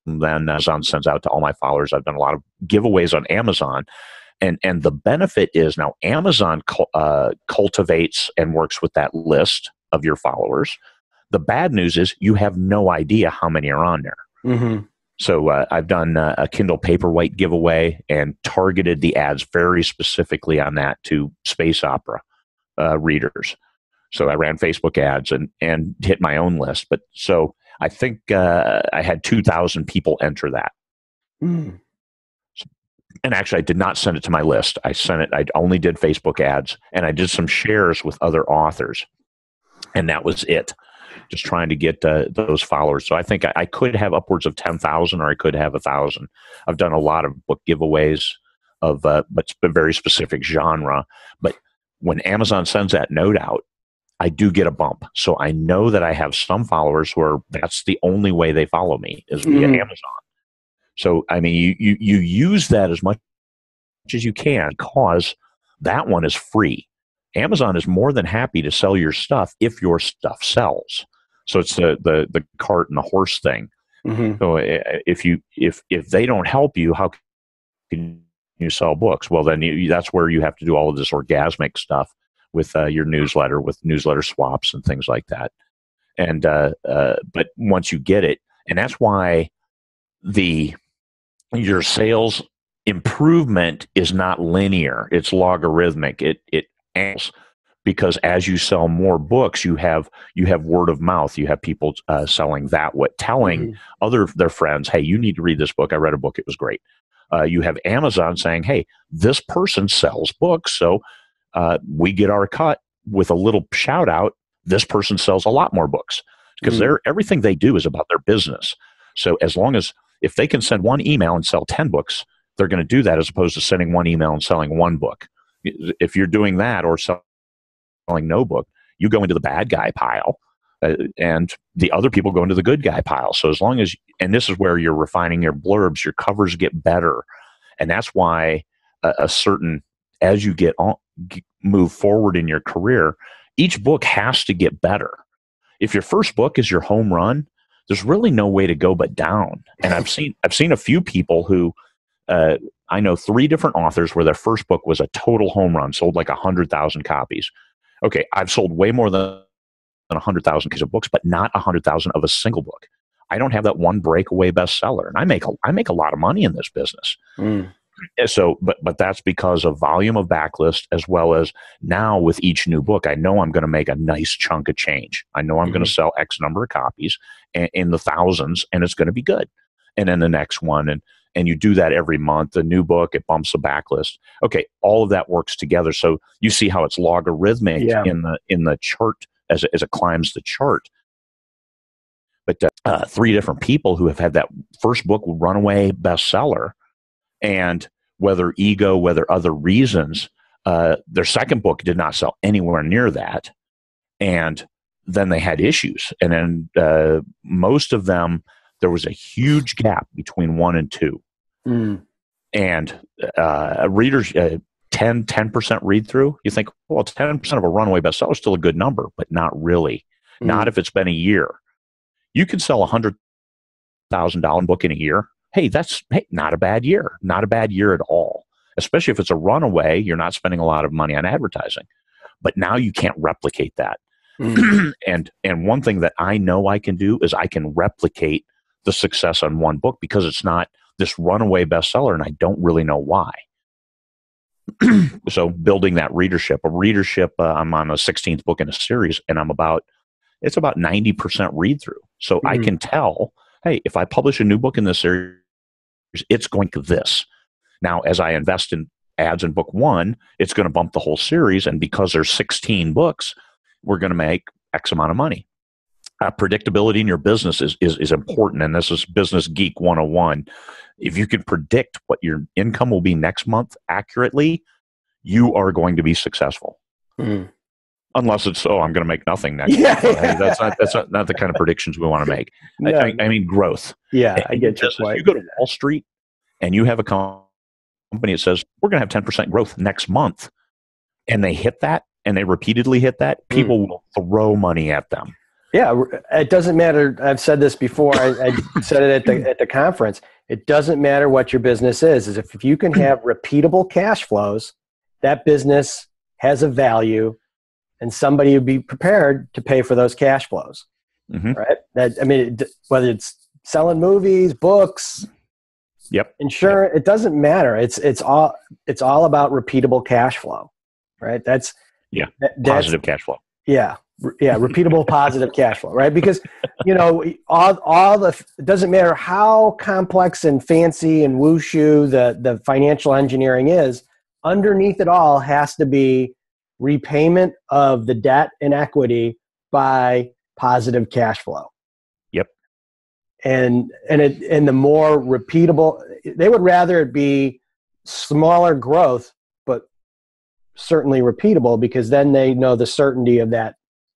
Speaker 2: then Amazon sends out to all my followers. I've done a lot of giveaways on Amazon. And the benefit is now Amazon cultivates and works with that list of your followers. The bad news is you have no idea how many are on there.
Speaker 1: Mm-hmm.
Speaker 2: So I've done a Kindle Paperwhite giveaway and targeted the ads very specifically on that to space opera readers. So I ran Facebook ads and hit my own list. But so I think I had 2,000 people enter that.
Speaker 1: Mm.
Speaker 2: And actually, I did not send it to my list. I only did Facebook ads, and I did some shares with other authors. And that was it. Just trying to get those followers. So I think I could have upwards of 10,000, or I could have 1,000. I've done a lot of book giveaways of but very specific genre. But when Amazon sends that note out, I do get a bump. So I know that I have some followers where that's the only way they follow me is via Amazon. So, I mean, you use that as much as you can, because that one is free. Amazon is more than happy to sell your stuff if your stuff sells. So it's the cart and the horse thing. Mm-hmm. So if they don't help you, how can you sell books? Well, then that's where you have to do all of this orgasmic stuff with your newsletter, with newsletter swaps and things like that. And but once you get it, and that's why your sales improvement is not linear. It's logarithmic. It amps, because as you sell more books, you have word of mouth. You have people selling telling their friends, hey, you need to read this book. I read a book. It was great. You have Amazon saying, hey, this person sells books. So we get our cut with a little shout out. This person sells a lot more books, because everything they do is about their business. So as long as if they can send one email and sell 10 books, they're going to do that, as opposed to sending one email and selling one book. If you're doing that or selling no book, you go into the bad guy pile, and the other people go into the good guy pile. So as long as, and this is where you're refining your blurbs, your covers get better. And that's why as you move forward in your career, each book has to get better. If your first book is your home run, there's really no way to go but down. And I've seen a few people who, I know 3 different authors where their first book was a total home run, sold like 100,000 copies. Okay, I've sold way more than 100,000 copies of books, but not 100,000 of a single book. I don't have that one breakaway bestseller, and I make a lot of money in this business. So, but that's because of volume of backlist, as well as now with each new book, I know I'm going to make a nice chunk of change. I know I'm going to sell X number of copies in the thousands, and it's going to be good. And then the next one, and you do that every month. A new book, it bumps the backlist. Okay, all of that works together. So you see how it's logarithmic in the chart as it climbs the chart. But 3 different people who have had that first book runaway bestseller, and whether ego, whether other reasons, their second book did not sell anywhere near that. And then they had issues. And then most of them, there was a huge gap between 1 and 2. And readers, 10% read through, you think, well, 10% of a runaway bestseller is still a good number, but not really. Not if it's been a year. You can sell $100,000 book in a year. Hey, not a bad year. Not a bad year at all. Especially if it's a runaway, you're not spending a lot of money on advertising. But now you can't replicate that. And one thing that I know I can do is I can replicate the success on one book, because it's not this runaway bestseller, and I don't really know why. So building that readership, I'm on a 16th book in a series, and it's about 90% read through. So I can tell, hey, if I publish a new book in this series, it's going to this. Now, as I invest in ads in book one, it's going to bump the whole series. And because there's 16 books, we're going to make X amount of money. Predictability in your business is important. And this is Business Geek 101. If you can predict what your income will be next month accurately, you are going to be successful. Mm. Unless it's, I'm going to make nothing next month. Hey, that's not the kind of predictions we want to make. No. I mean, growth.
Speaker 1: Yeah, I get your point.
Speaker 2: If you go to Wall Street and you have a company that says, we're going to have 10% growth next month, and they hit that, and they repeatedly hit that, people will throw money at them.
Speaker 1: Yeah, it doesn't matter. I've said this before. I said it at the conference. It doesn't matter what your business is if you can have repeatable cash flows, that business has a value, and somebody would be prepared to pay for those cash flows, right? Whether it's selling movies, books, insurance, it doesn't matter. It's all about repeatable cash flow, right? That's
Speaker 2: positive cash flow.
Speaker 1: Yeah, repeatable positive cash flow, right? Because it doesn't matter how complex and fancy and wushu the financial engineering is. Underneath it all has to be repayment of the debt and equity by positive cash flow.
Speaker 2: Yep.
Speaker 1: And the more repeatable, they would rather it be smaller growth, but certainly repeatable, because then they know the certainty of that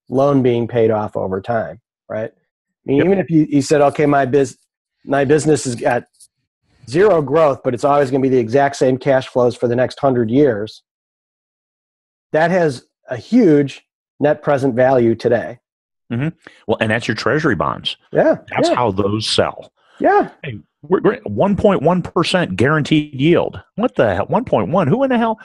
Speaker 1: loan being paid off over time, right? I mean, even if you said, okay, my business has got zero growth, but it's always going to be the exact same cash flows for the next 100 years, that has a huge net present value today.
Speaker 2: Mm-hmm. Well, and that's your treasury bonds.
Speaker 1: Yeah.
Speaker 2: That's how those sell.
Speaker 1: Yeah.
Speaker 2: Hey, we're 1.1% guaranteed yield. What the hell? 1.1? Who in the hell?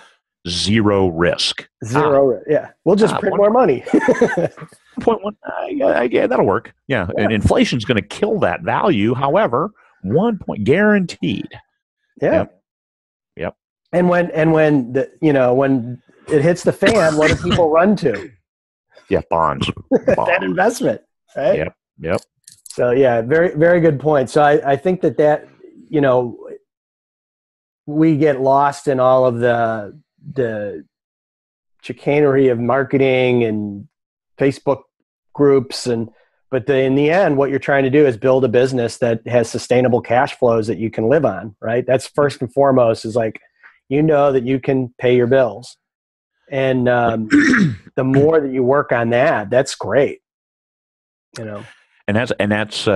Speaker 2: Zero risk.
Speaker 1: Zero. Yeah. We'll just print more money.
Speaker 2: 1.1. Yeah, that'll work. Yeah. And inflation's going to kill that value. However, 1 point guaranteed.
Speaker 1: Yeah.
Speaker 2: Yep.
Speaker 1: And when when it hits the fan, what do people run to?
Speaker 2: Yeah, bonds.
Speaker 1: That investment, right?
Speaker 2: Yep.
Speaker 1: So yeah, very, very good point. So I think that we get lost in all of the chicanery of marketing and Facebook groups, but in the end, what you're trying to do is build a business that has sustainable cash flows that you can live on, right? That's first and foremost, is like, that you can pay your bills. And the more that you work on that, that's great.
Speaker 2: And that's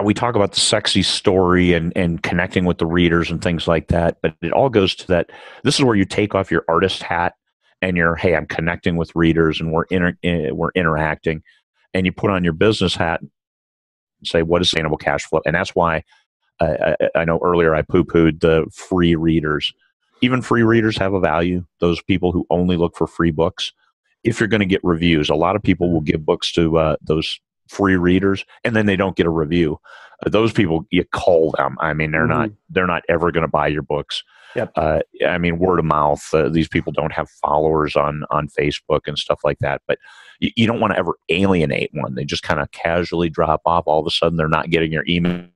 Speaker 2: we talk about the sexy story and connecting with the readers and things like that, but it all goes to that. This is where you take off your artist hat and I'm connecting with readers, and we're interacting, and you put on your business hat and say, what is sustainable cash flow? And that's why I know earlier I poo-pooed the free readers. Even free readers have a value. Those people who only look for free books. If you're going to get reviews, a lot of people will give books to those free readers, and then they don't get a review. Those people, you call them. I mean, they're not ever going to buy your books.
Speaker 1: Yep.
Speaker 2: I mean, word of mouth. These people don't have followers on Facebook and stuff like that. But you don't want to ever alienate one. They just kind of casually drop off. All of a sudden, they're not getting your emails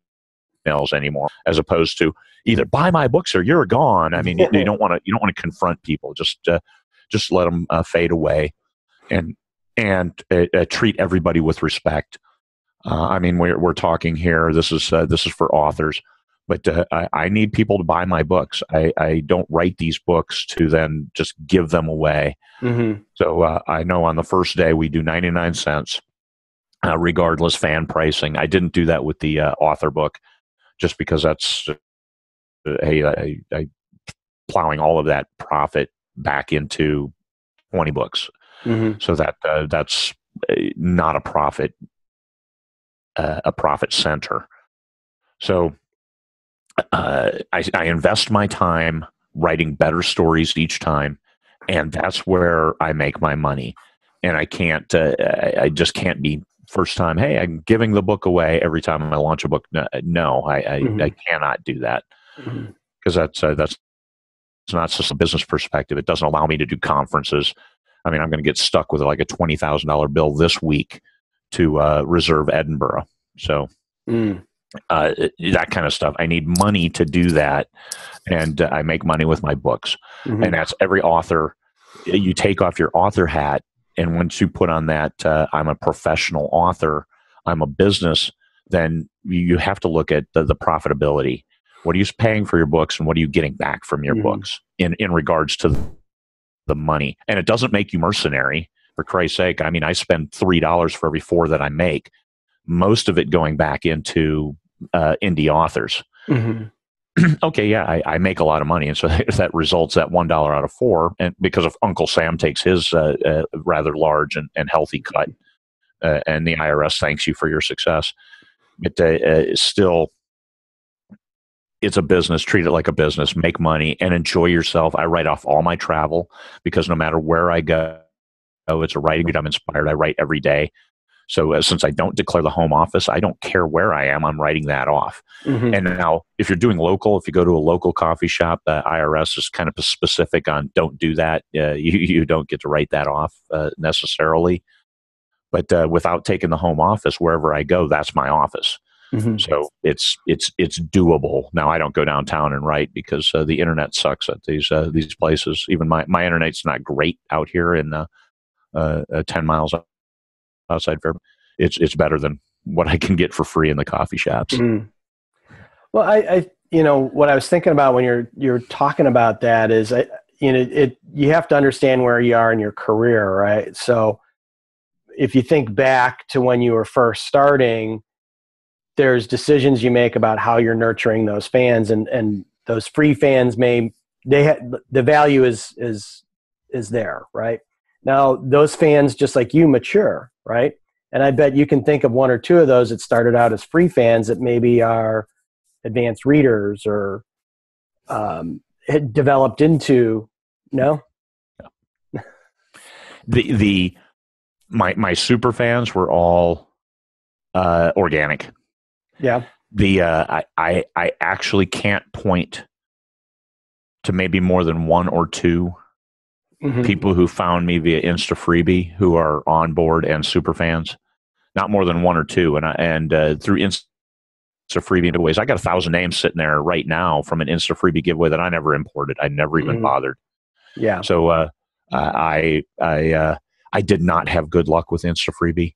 Speaker 2: anymore, as opposed to either buy my books or you're gone. I mean, you don't want to confront people. Just let them fade away, and treat everybody with respect. I mean, we're talking here. This is for authors, but I need people to buy my books. I don't write these books to then just give them away. Mm-hmm. So I know on the first day we do 99 cents, regardless fan pricing. I didn't do that with the author book, just because that's I plowing all of that profit back into 20 books. Mm-hmm. So that's not a profit center. So I invest my time writing better stories each time, and that's where I make my money. And I can't, I just can't be first time, hey, I'm giving the book away every time I launch a book. No, I cannot do that, because that's not just a business perspective. It doesn't allow me to do conferences. I mean, I'm going to get stuck with like a $20,000 bill this week to Reserve Edinburgh. So, that kind of stuff. I need money to do that, and I make money with my books.
Speaker 1: Mm-hmm.
Speaker 2: And that's every author. You take off your author hat, and once you put on that, I'm a professional author, I'm a business, then you have to look at the profitability. What are you paying for your books, and what are you getting back from your books in regards to the money? And it doesn't make you mercenary, for Christ's sake. I mean, I spend $3 for every 4 that I make, most of it going back into indie authors.
Speaker 1: Mm-hmm.
Speaker 2: Okay, yeah, I make a lot of money, and so that results at $1 out of 4, and because of Uncle Sam takes his rather large and healthy cut, and the IRS thanks you for your success. But still, it's a business. Treat it like a business. Make money and enjoy yourself. I write off all my travel because no matter where I go, it's a writing good. I'm inspired. I write every day. So since I don't declare the home office, I don't care where I am. I'm writing that off. Mm-hmm. And now, if you're doing local, if you go to a local coffee shop, the IRS is kind of specific on don't do that. You don't get to write that off necessarily. But without taking the home office, wherever I go, that's my office. Mm-hmm. So it's doable. Now, I don't go downtown and write because the internet sucks at these places. Even my internet's not great out here in 10 miles outside Fairbanks. It's better than what I can get for free in the coffee shops.
Speaker 1: Mm. Well, I what I was thinking about when you're talking about that is, you have to understand where you are in your career, right? So if you think back to when you were first starting, there's decisions you make about how you're nurturing those fans, and those free fans the value is there, right? Now, those fans, just like you, mature, right? And I bet you can think of 1 or 2 of those that started out as free fans that maybe are advanced readers or had developed into, no?
Speaker 2: My super fans were all organic.
Speaker 1: Yeah.
Speaker 2: I actually can't point to maybe more than 1 or 2 people who found me via Insta Freebie who are on board and super fans. Not more than 1 or 2, and through Insta Freebie giveaways, I got 1,000 names sitting there right now from an Insta Freebie giveaway that I never imported. I never even bothered.
Speaker 1: Yeah.
Speaker 2: So I did not have good luck with Insta Freebie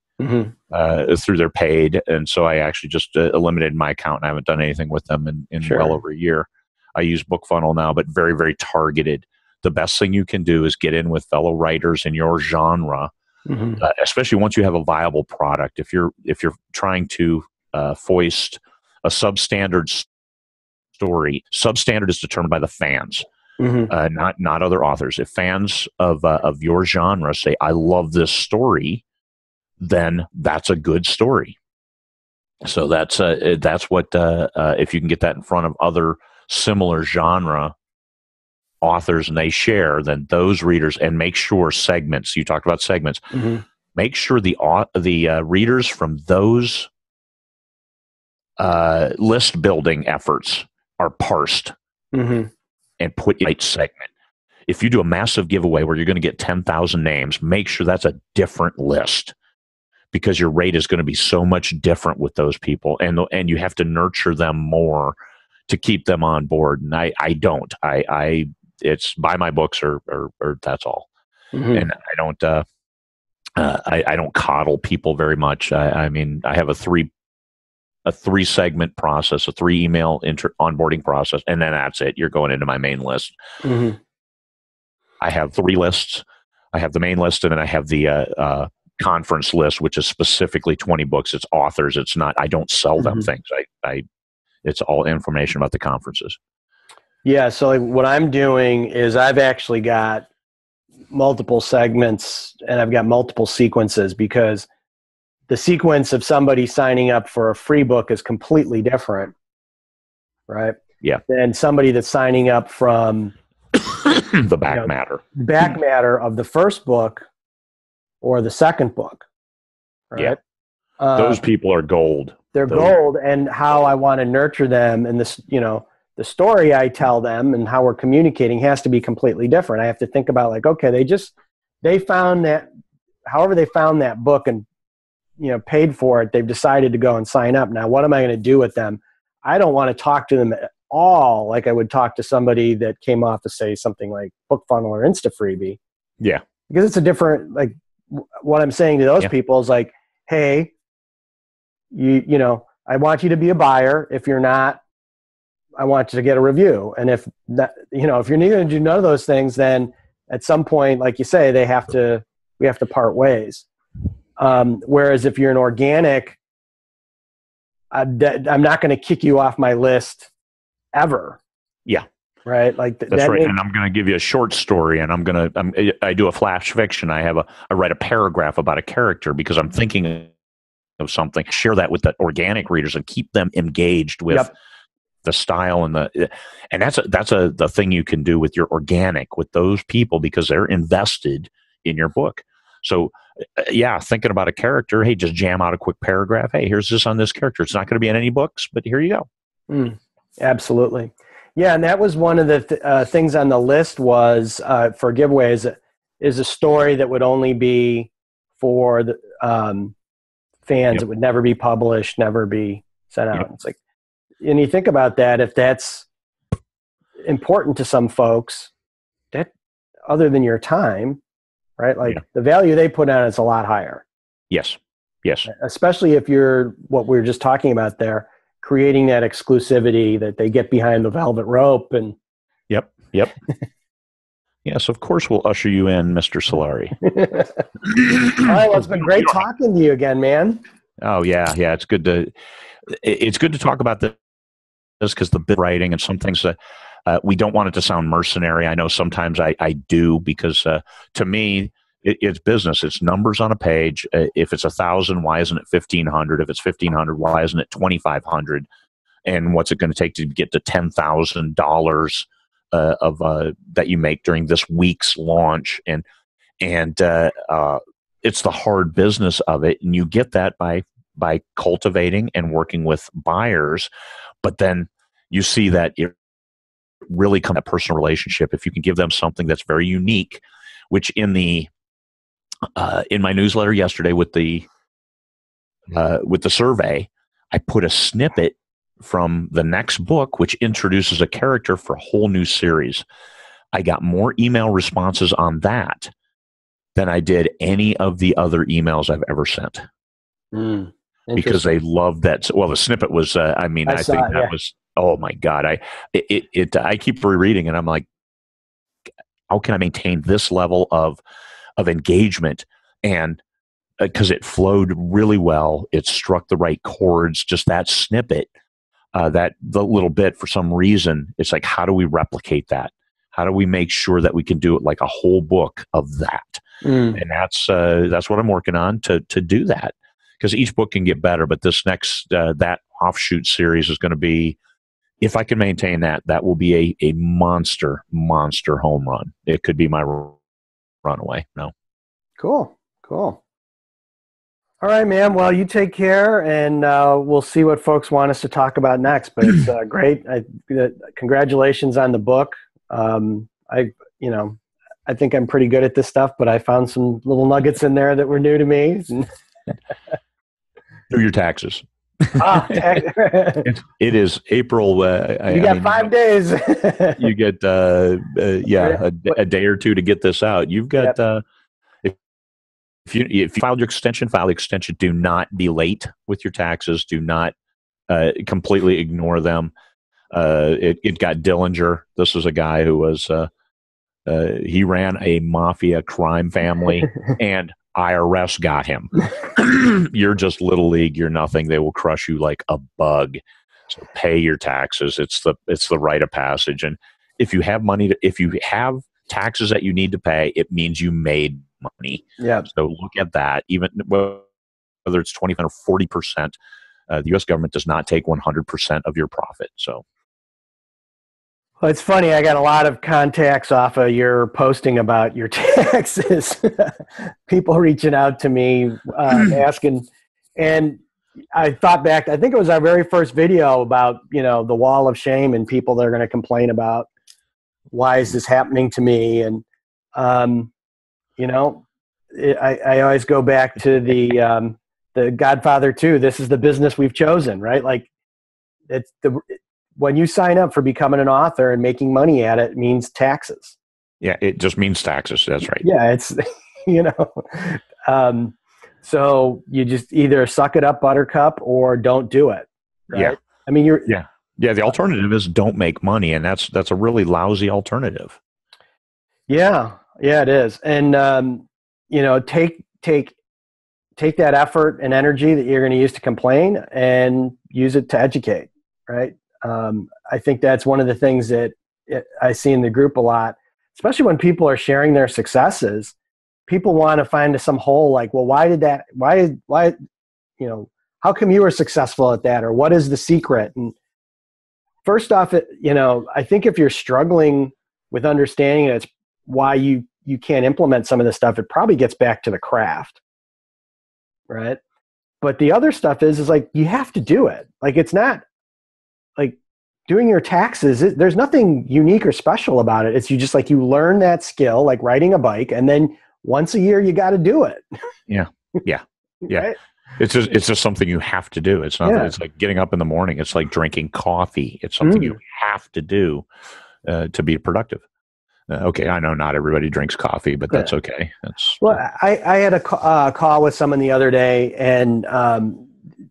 Speaker 2: through their paid, and so I actually just eliminated my account, and I haven't done anything with them in well over a year. I use BookFunnel now, but very, very targeted. The best thing you can do is get in with fellow writers in your genre, especially once you have a viable product. If you're trying to foist a substandard story, substandard is determined by the fans, not other authors. If fans of your genre say, "I love this story," then that's a good story. So that's what if you can get that in front of other similar genre authors and they share, then those readers, and make sure segments, you talked about segments, make sure the readers from those list building efforts are parsed and put in the right segment. If you do a massive giveaway where you're going to get 10,000 names, make sure that's a different list, because your rate is going to be so much different with those people, and you have to nurture them more to keep them on board. And I don't. It's buy my books or that's all. And I don't coddle people very much. I mean, I have a 3 segment process, a 3 email onboarding process, and then that's it. You're going into my main list. I have 3 lists. I have the main list, and then I have the conference list, which is specifically 20 books. It's authors. It's not. I don't sell them things. It's all information about the conferences.
Speaker 1: Yeah, so what I'm doing is I've actually got multiple segments and I've got multiple sequences, because the sequence of somebody signing up for a free book is completely different, right?
Speaker 2: Yeah.
Speaker 1: Than somebody that's signing up from
Speaker 2: the back matter
Speaker 1: of the first book or the second book, right?
Speaker 2: Yeah. Those people are gold.
Speaker 1: They're gold, and how I want to nurture them, and this, the story I tell them and how we're communicating has to be completely different. I have to think about, like, okay, they found that, however they found that book and paid for it. They've decided to go and sign up. Now, what am I going to do with them? I don't want to talk to them at all like I would talk to somebody that came off to say something like BookFunnel or InstaFreebie.
Speaker 2: Yeah.
Speaker 1: Because it's a different, like, what I'm saying to those people is like, hey, I want you to be a buyer. If you're not, I want you to get a review. And if that, if you're neither going to do none of those things, then at some point, like you say, we have to part ways. Whereas if you're an organic, I'm not going to kick you off my list ever.
Speaker 2: Yeah.
Speaker 1: Right. Like
Speaker 2: that's right. And I'm going to give you a short story, and I do a flash fiction. I write a paragraph about a character because I'm thinking of something. Share that with the organic readers and keep them engaged with the style and that's the thing you can do with your organic, with those people, because they're invested in your book. So thinking about a character, hey, just jam out a quick paragraph. Hey, here's this on this character. It's not going to be in any books, but here you go.
Speaker 1: Absolutely. Yeah, and that was one of the things on the list was for giveaways is a story that would only be for the fans. It would never be published, never be sent out. It's like, and you think about that, if that's important to some folks, that other than your time, right? Like the value they put on it's a lot higher.
Speaker 2: Yes.
Speaker 1: Especially if you're what we were just talking about there, creating that exclusivity that they get behind the velvet rope and.
Speaker 2: Yep. Yes, of course we'll usher you in, Mr. Solari.
Speaker 1: All right, well, it's been great talking to you again, man.
Speaker 2: Oh yeah. It's good to talk about this because the bit writing and some things that we don't want it to sound mercenary. I know sometimes I do because to me it's business. It's numbers on a page. If it's 1,000, why isn't it 1,500? If it's 1,500, why isn't it 2,500? And what's it going to take to get to $10,000 of that you make during this week's launch? And it's the hard business of it, and you get that by cultivating and working with buyers. But then you see that it really comes to a personal relationship if you can give them something that's very unique, which in my newsletter yesterday with the survey, I put a snippet from the next book, which introduces a character for a whole new series. I got more email responses on that than I did any of the other emails I've ever sent. Because they loved that. Well, the snippet was, I think that was, oh my God. I keep rereading and I'm like, how can I maintain this level of engagement? And because it flowed really well, it struck the right chords, just that snippet, that the little bit, for some reason, it's like, how do we replicate that? How do we make sure that we can do it like a whole book of that? And that's what I'm working on to do that. Because each book can get better, but this next, that offshoot series is going to be, if I can maintain that will be a monster home run. It could be my runaway. No.
Speaker 1: Cool. All right, man. Well, you take care, and we'll see what folks want us to talk about next. But it's great. Congratulations on the book. I think I'm pretty good at this stuff, but I found some little nuggets in there that were new to me.
Speaker 2: Do your taxes. It is April.
Speaker 1: You got 5 days.
Speaker 2: You get a day or two to get this out. You've got if you filed your extension, file the extension. Do not be late with your taxes. Do not completely ignore them. It got Dillinger. This was a guy who was he ran a mafia crime family and IRS got him. You're just little league. You're nothing. They will crush you like a bug. So pay your taxes. It's the rite of passage. And if you have if you have taxes that you need to pay, it means you made money.
Speaker 1: Yeah.
Speaker 2: So look at that. Even whether it's 20% or 40%, the U.S. government does not take 100% of your profit. So.
Speaker 1: Well, it's funny. I got a lot of contacts off of your posting about your taxes. People reaching out to me, asking, and I thought back. I think it was our very first video about the wall of shame and people that are going to complain about why is this happening to me, and I always go back to the the Godfather 2, this is the business we've chosen, right? Like when you sign up for becoming an author and making money at it means taxes.
Speaker 2: Yeah, it just means taxes. That's right.
Speaker 1: Yeah, it's, so you just either suck it up, buttercup, or don't do it. Right?
Speaker 2: Yeah.
Speaker 1: I mean,
Speaker 2: yeah. The alternative is don't make money, and that's a really lousy alternative.
Speaker 1: Yeah, it is. And take that effort and energy that you're going to use to complain and use it to educate. Right. I think that's one of the things that I see in the group a lot, especially when people are sharing their successes. People want to find some hole, like, well, how come you were successful at that? Or what is the secret? And first off, I think if you're struggling with understanding it's why you can't implement some of this stuff, it probably gets back to the craft. Right. But the other stuff is like, you have to do it. Like, it's not like doing your taxes. There's nothing unique or special about it. It's you learn that skill, like riding a bike, and then once a year you got to do it.
Speaker 2: Yeah.
Speaker 1: Right?
Speaker 2: It's just something you have to do. It's not. Yeah. It's like getting up in the morning. It's like drinking coffee. It's something you have to do to be productive. Okay, I know not everybody drinks coffee, but that's okay.
Speaker 1: I had a call with someone the other day, and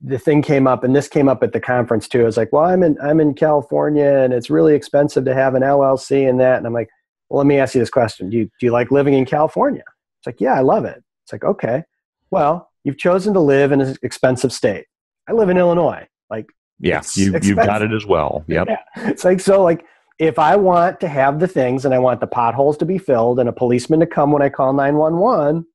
Speaker 1: the thing came up, and this came up at the conference too. I was like, well, I'm in California, and it's really expensive to have an LLC and that. And I'm like, well, let me ask you this question. Do you like living in California? It's like, yeah, I love it. It's like, okay, well, you've chosen to live in an expensive state. I live in Illinois. Like,
Speaker 2: yeah, you've got it as well. Yep.
Speaker 1: Yeah. It's like, so like, if I want to have the things and I want the potholes to be filled and a policeman to come when I call 911,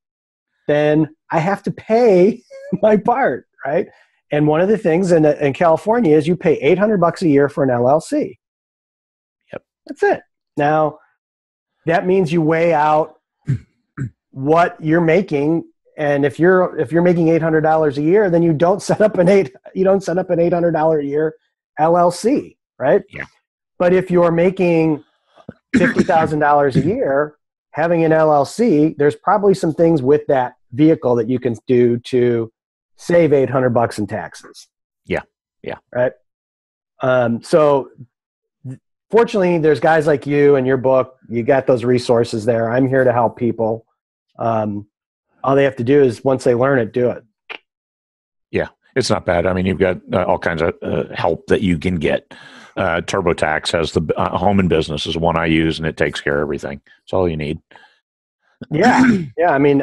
Speaker 1: then I have to pay my part, right? And one of the things in California is you pay $800 a year for an LLC.
Speaker 2: Yep.
Speaker 1: That's it. Now, that means you weigh out what you're making, and if you're making $800 a year, then you don't set up an $800 a year LLC, right?
Speaker 2: Yeah.
Speaker 1: But if you're making $50,000 a year, having an LLC, there's probably some things with that vehicle that you can do to save $800 in taxes.
Speaker 2: Yeah.
Speaker 1: Right. So fortunately, there's guys like you and your book. You got those resources there. I'm here to help people. All they have to do is, once they learn it, do it.
Speaker 2: Yeah, it's not bad. I mean, you've got all kinds of help that you can get. TurboTax has the home and business is one I use, and it takes care of everything. It's all you need.
Speaker 1: Yeah. I mean,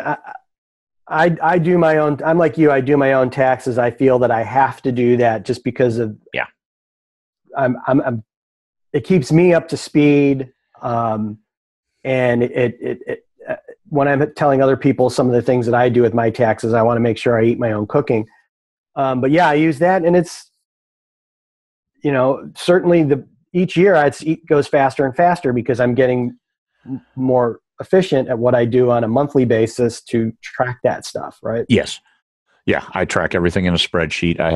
Speaker 1: I do my own. I'm like you. I do my own taxes. I feel that I have to do that just because of.
Speaker 2: Yeah.
Speaker 1: It keeps me up to speed, and it when I'm telling other people some of the things that I do with my taxes, I want to make sure I eat my own cooking. But yeah, I use that, and it's, certainly each year it goes faster and faster because I'm getting more efficient at what I do on a monthly basis to track that stuff. Right.
Speaker 2: Yes. Yeah. I track everything in a spreadsheet. I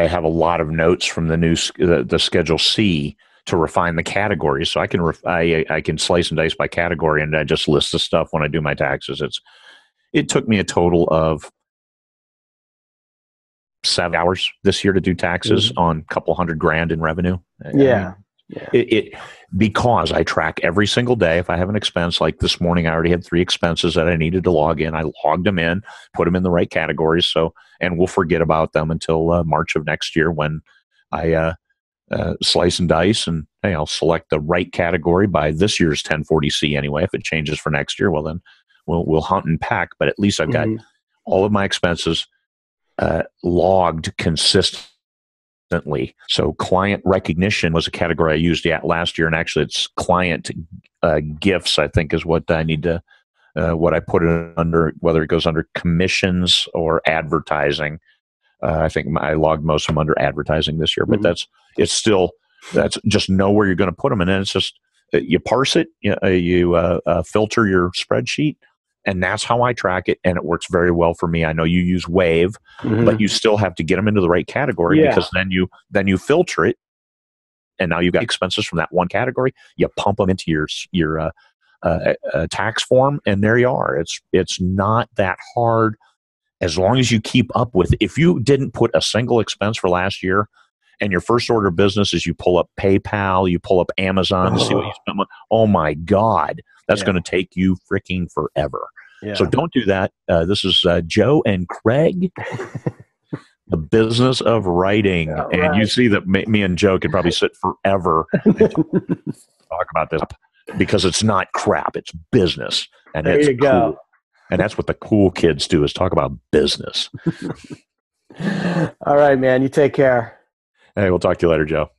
Speaker 2: have a lot of notes from the Schedule C to refine the categories. So I can slice and dice by category, and I just list the stuff when I do my taxes. It took me a total of 7 hours this year to do taxes on a couple $100,000 in revenue.
Speaker 1: Yeah.
Speaker 2: Because I track every single day. If I have an expense, like this morning, I already had 3 expenses that I needed to log in. I logged them in, put them in the right categories. And we'll forget about them until March of next year when I slice and dice, and I'll select the right category by this year's 1040C anyway. If it changes for next year, well, then we'll hunt and pack. But at least I've got all of my expenses logged consistently. So client recognition was a category I used last year, and actually it's client gifts, I think, is what I need to what I put it under, whether it goes under commissions or advertising. I think I logged most of them under advertising this year, but that's just know where you're going to put them. And then it's just, you parse it, you filter your spreadsheet, and that's how I track it. And it works very well for me. I know you use Wave, but you still have to get them into the right category because then you filter it. And now you've got expenses from that one category. You pump them into your tax form, and there you are. It's not that hard. as long as you keep up with, if you didn't put a single expense for last year, and your first order of business is you pull up PayPal, you pull up Amazon to see what you spent on, oh my God, that's going to take you freaking forever.
Speaker 1: Yeah.
Speaker 2: So don't do that. This is Joe and Craig, the business of writing.
Speaker 1: Yeah,
Speaker 2: and
Speaker 1: right.
Speaker 2: you see that me and Joe could probably sit forever and talk about this because it's not crap. It's business. And
Speaker 1: There
Speaker 2: it's
Speaker 1: you go.
Speaker 2: cool. And that's what the cool kids do, is talk about business.
Speaker 1: All right, man. You take care.
Speaker 2: Hey, we'll talk to you later, Joe.